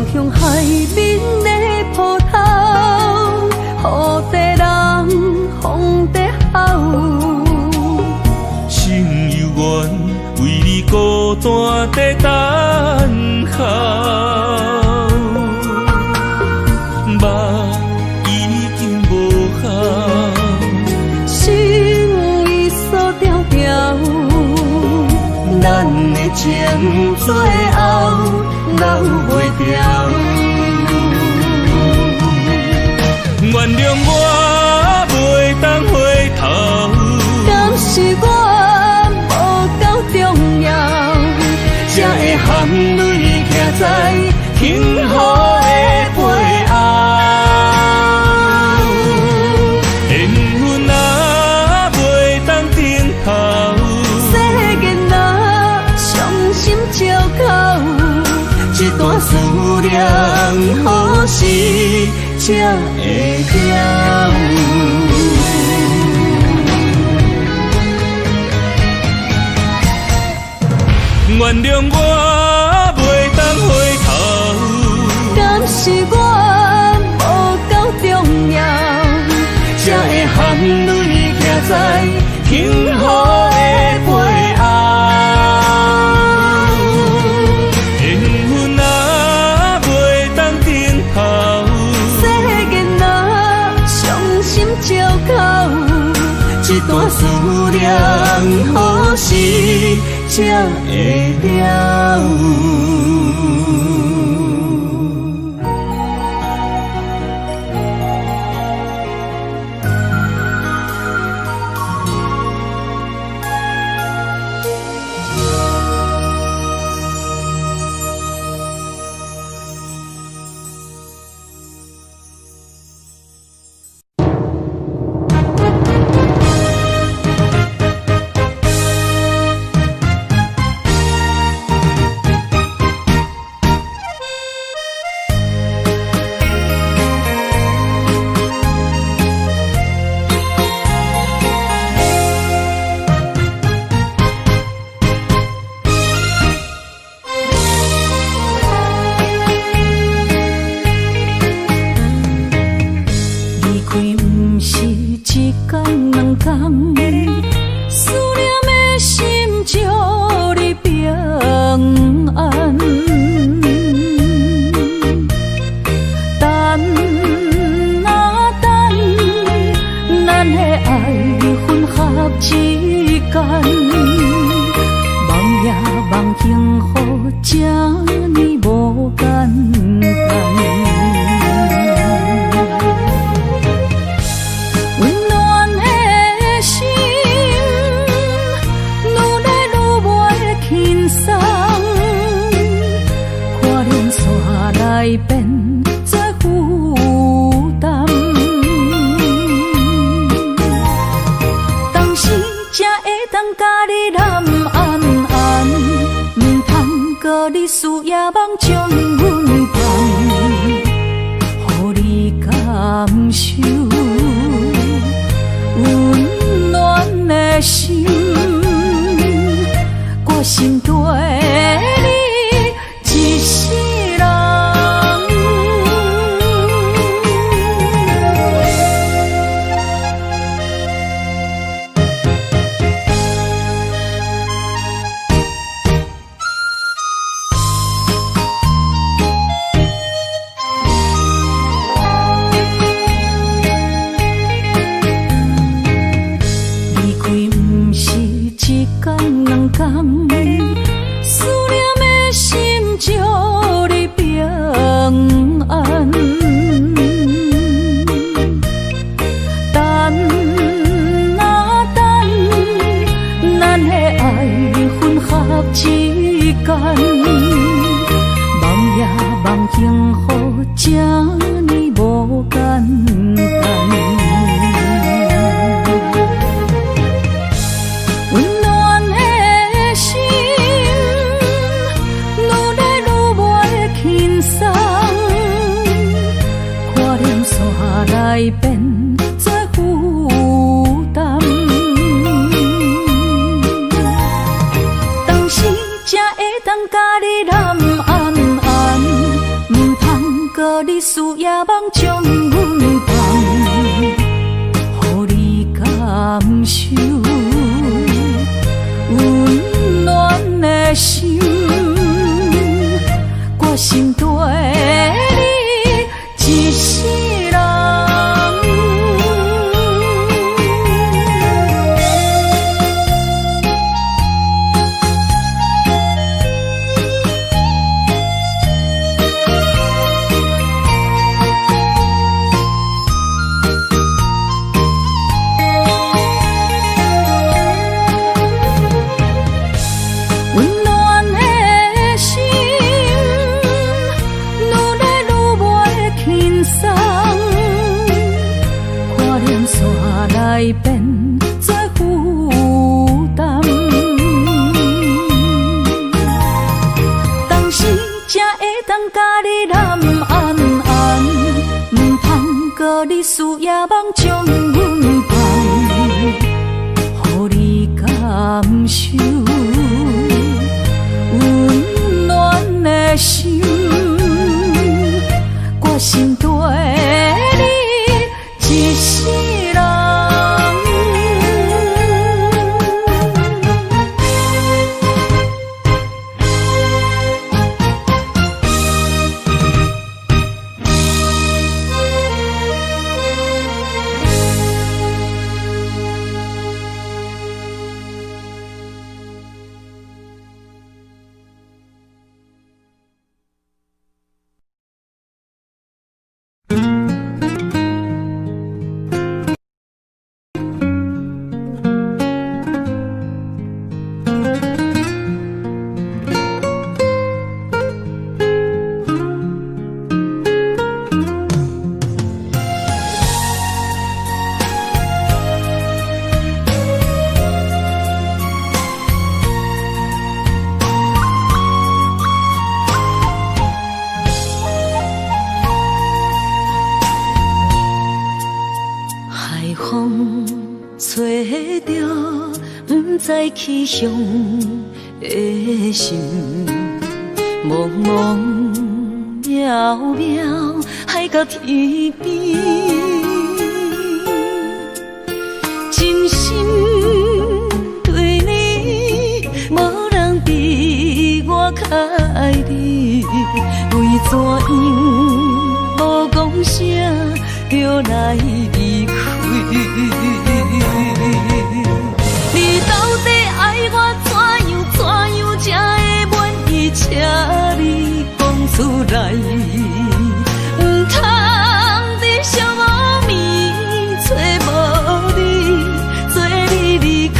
S1: 望向海面的波涛，雨地人，风地吼。
S3: 心犹原为你孤单在等候，目已经无效，
S1: 心已锁条条，
S3: 咱的情最后留袂掉。原谅我袂当回头，
S1: 敢是我无够重要，
S3: 才会含泪徛在幸福的背后。缘分啊，袂当回头，
S1: 世间若伤心借口，
S3: 一段思念何时才会了？原谅我袂当回头，
S1: 敢是我无够重要，
S3: 才会含泪徛在幸福的背后。缘分啊，袂当回头，
S1: 世间若伤心借口，
S3: 一段思念何时才会了？
S1: 当时才会当甲你揽暗暗，唔过你树叶梦将阮放，予你感受温暖的心，我心对你一世人。来变做负担，当时才会当甲你揽安安，唔通搁你树叶梦将阮放，予你感受温暖的心，我心对你一世人。在气象的心，茫茫渺渺，海到天边，真心对你，无人比我较爱你。为怎样无讲声就来离开？你到底爱我怎样才会满意？请你讲出来，唔通伫寂寞暝找无你，做你离开。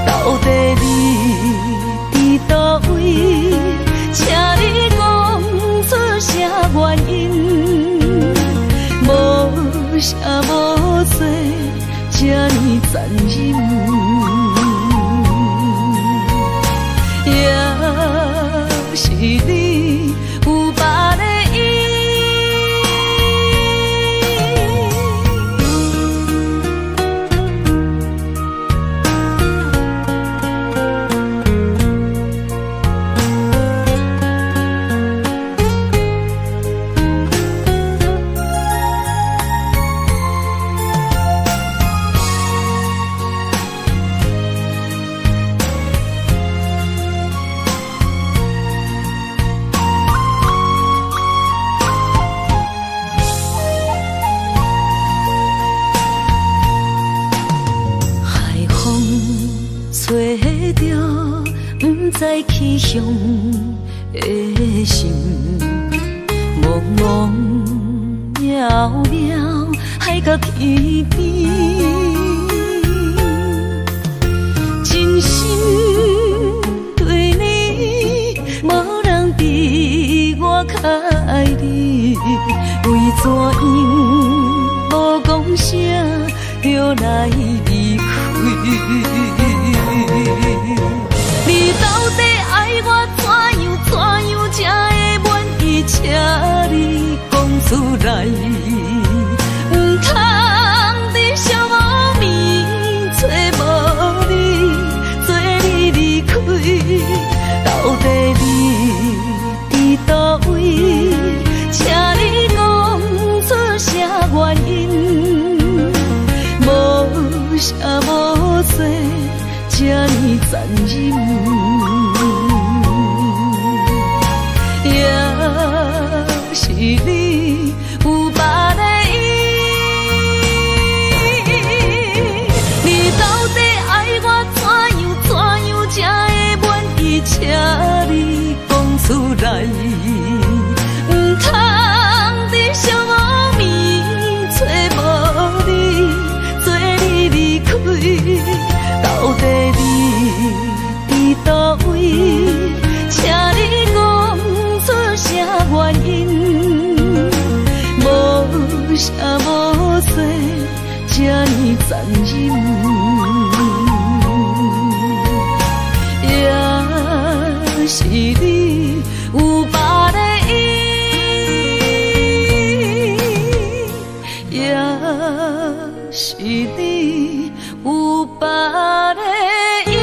S1: 到底你伫倒位？请你讲出啥原因？无啥无做。这呢残忍，也是你有别的意。在气象的心，茫茫渺渺，海到天边，真心对你，无人比我较爱你。为怎样无讲声就来离开？你到底爱我怎样才会满意？请你讲出来，唔通伫寂寞暝找无你，做你离开。到底你伫倒位？请这呢残忍，也是你有别的意。你到底爱我怎样才会满意？请你讲出来，唔通伫寂无眠找无你，做你离开。到底你伫倒位？请你讲出啥原因？无啥无说，这呢残忍。也是你有别的意，也是你有别的意。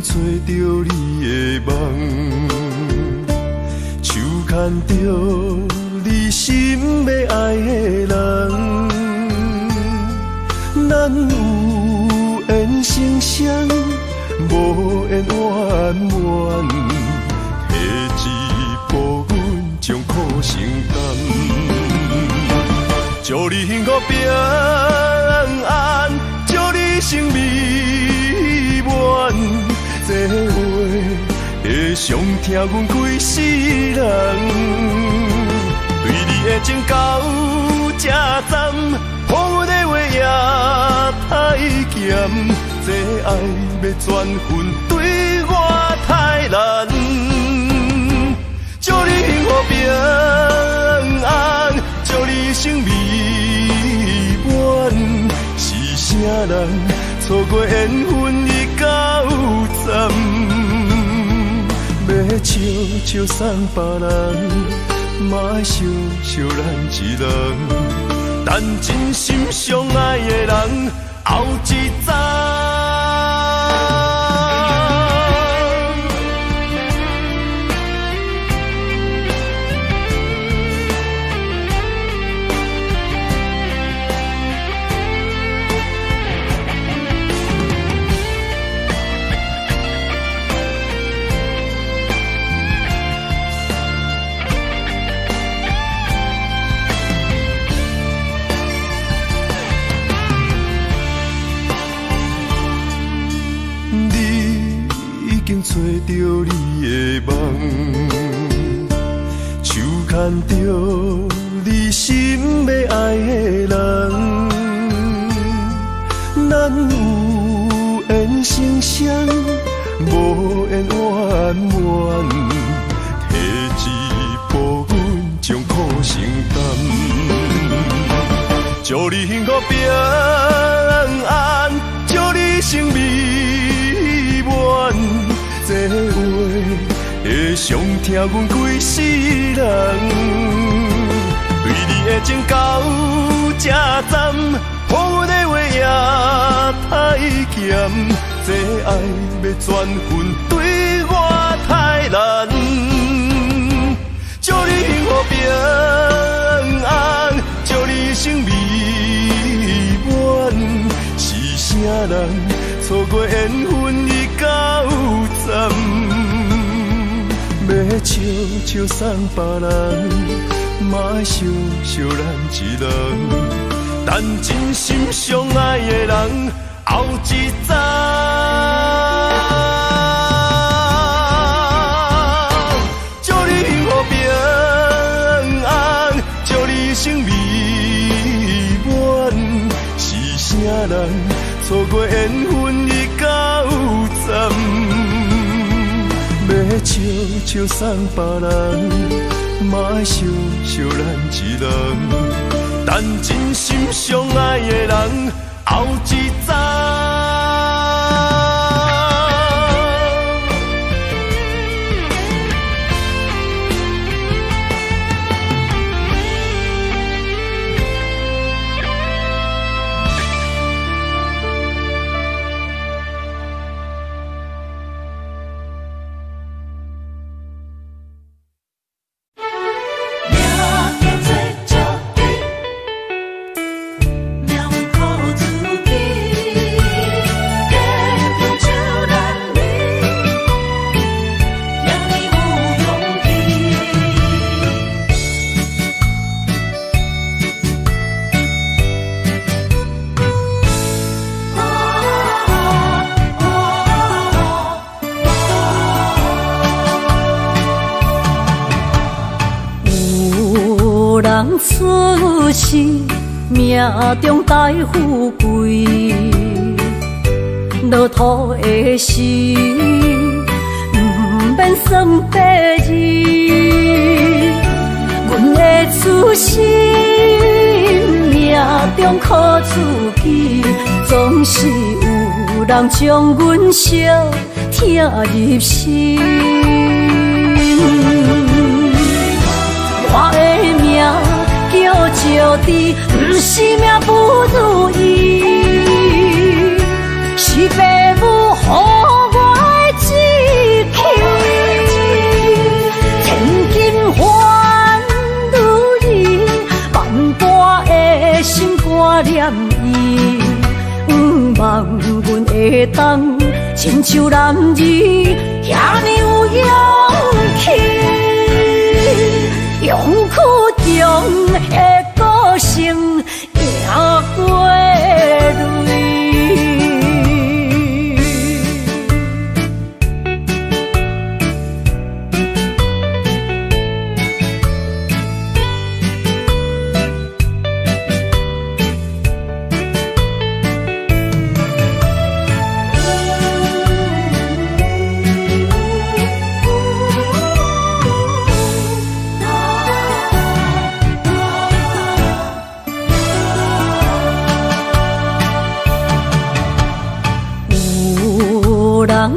S2: 找着你的梦，手牵着你心要爱的人，咱有缘成双，无缘圆满，下一步阮将苦承担，祝你幸福平安，祝你生美满。这话会伤疼阮规世人，对你的情到这站，好阮的话也太咸，这爱要转分对我太难。祝你幸福平安，祝你生美满，是啥人错过缘分已到站，要笑笑送别人，嘛爱笑笑咱一人，但真心相爱的人后一站。找着你的梦，手牵着你心要爱的人，咱有缘成双，无缘圆满，下一步阮将苦承担，祝你幸福平安，祝你生美满。这话会伤疼阮规世人，对你的情到这站，好阮的话也太咸，这爱要转分对我太难。祝你幸福平安，祝你生美满，是啥人错过缘分已到站，要笑笑送别人，嘛爱笑笑咱一人，但真心相爱的人后一站。祝你幸福平安，祝你生美满，是啥人错过缘分已到站，要笑笑送别人，嘛会笑笑咱一人。等真心相爱的人后一站。
S1: 出世命中带富贵，落土的时，不免算白日。阮的出世命中靠自己，总是有人将阮惜听入心。我的命叫石地，不是命不如意，是父母予我的志气。千金换如意，万般的心肝念伊，望阮会当亲像男儿遐尼有勇气。勇苦中的个性赢过泪。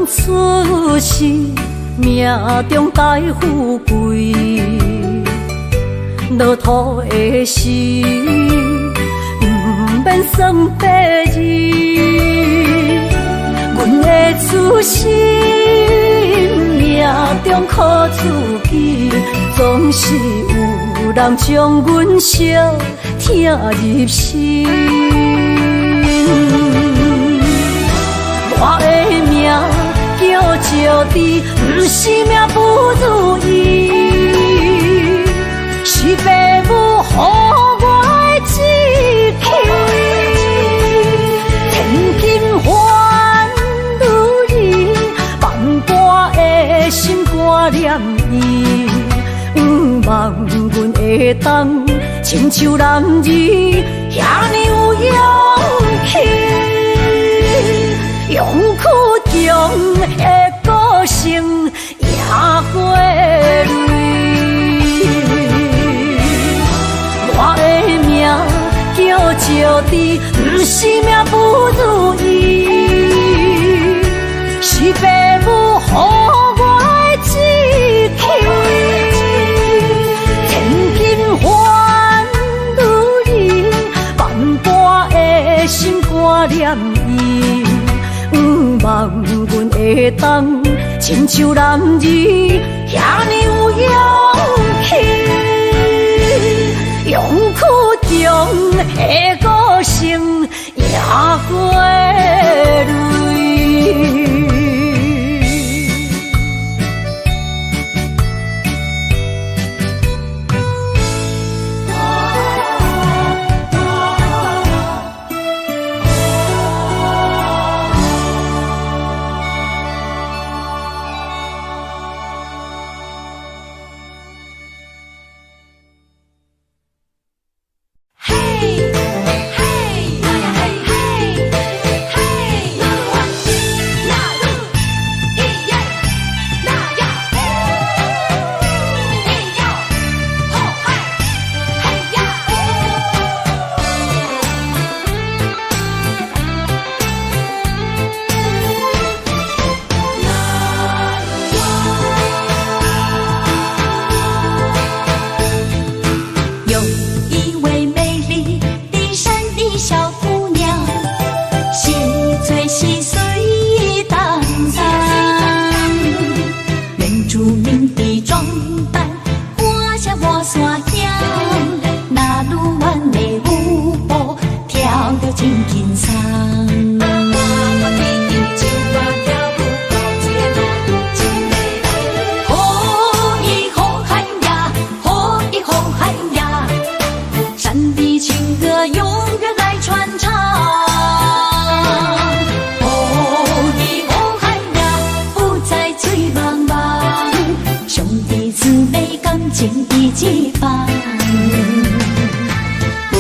S1: 出世命中带富贵，落土的时，不免算白日。阮的出世命中靠自己，总是有人将阮惜听入心。我的命叫石地，不是命不如意，是父母予我的志气。千金换如意，万般的心肝念伊，望阮会当亲像男儿遐尼有勇气。勇苦中的个性赢过泪。我的命叫石地，不是命不如意，是父母予我的志气。千金换如意，万般的心肝念伊。望阮会当亲像男儿遐尼有勇气，勇苦中的个性赢过泪。着真轻松。我天天唱歌跳舞到这个路真美丽，好伊好汉呀，好伊好汉呀，山的情歌永远来传唱。好伊好汉呀，不再醉茫茫，兄弟姊妹感情一起放。阮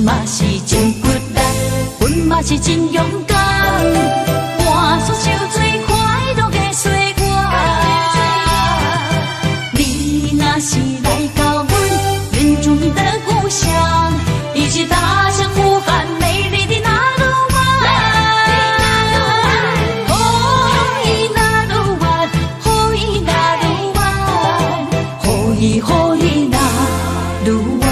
S1: 嘛是真骨力，阮嘛是真勇敢，换出受最快乐的岁月。你若是来到阮原住民的故乡，一起踏上呼喊美丽的那路湾。哦伊那路湾，哦伊那路湾，哦伊哦伊那路湾。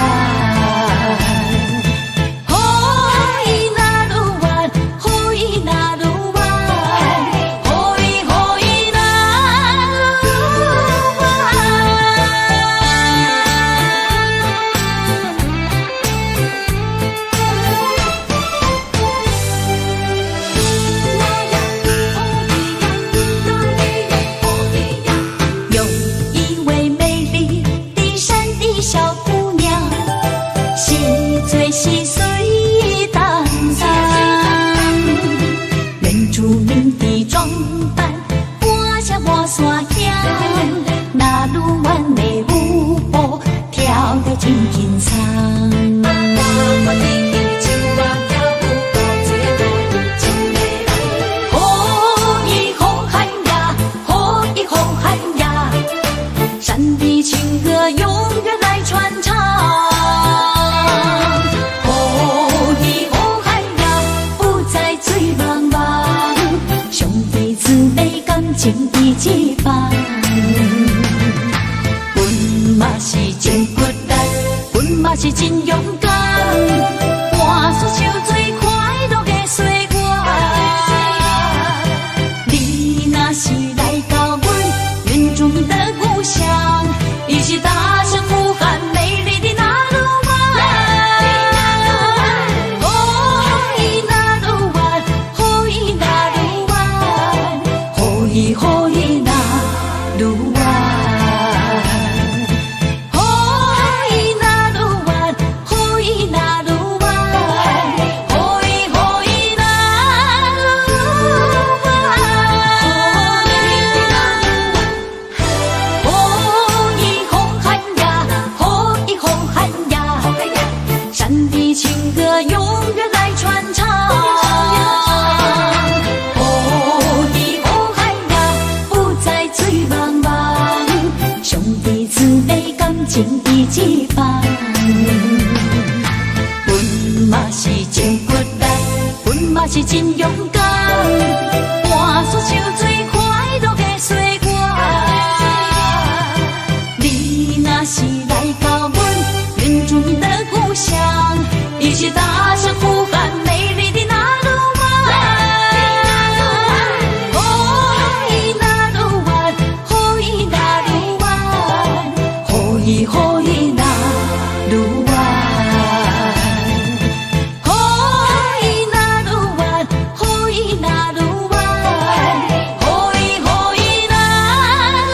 S1: 细碎当当，原住民的装扮，画下我山乡，那路湾的舞步跳得真轻松。我天天唱歌跳舞到这个路真美丽，好伊好汉呀，好伊好汉呀，山的情歌永远来传唱。情一起放，阮嘛是真骨力，阮嘛是真勇敢，换出受最快乐的岁月。你若是来到阮原住民的故乡，一起踏上呼喊美丽的那路湾。哦伊那路湾，哦伊那路湾，哦伊哦伊那路湾，哦伊那路湾，哦伊那路湾，哦伊哦伊那路湾，哦伊好汉呀，哦伊好汉呀，山的情歌永远来传唱。情一起放，阮嘛是真骨力，阮嘛是真勇敢，换出受最快乐的岁月。你若是来到阮原住民的故乡，一起踏上呼喊美丽的那路湾。哦伊那路湾，哦伊那路湾，哦伊哦伊那路湾，哦伊那路湾，哦伊那路湾，哦伊哦伊那路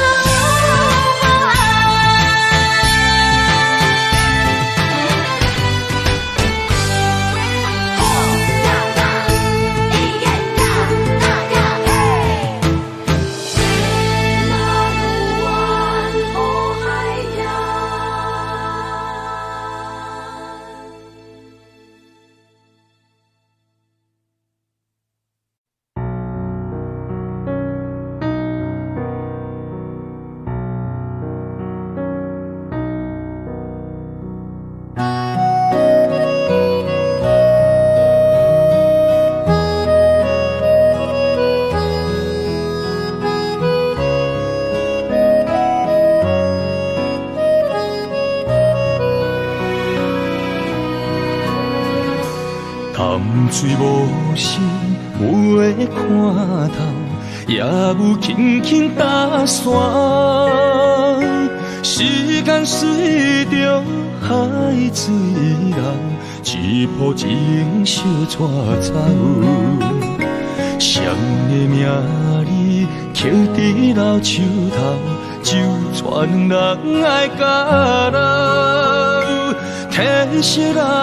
S2: 潭水无声，有的看透，也有轻轻打伞。时间随着海水流，一步情小带走。谁的名字刻在老树头，就全人爱甲老，褪色老。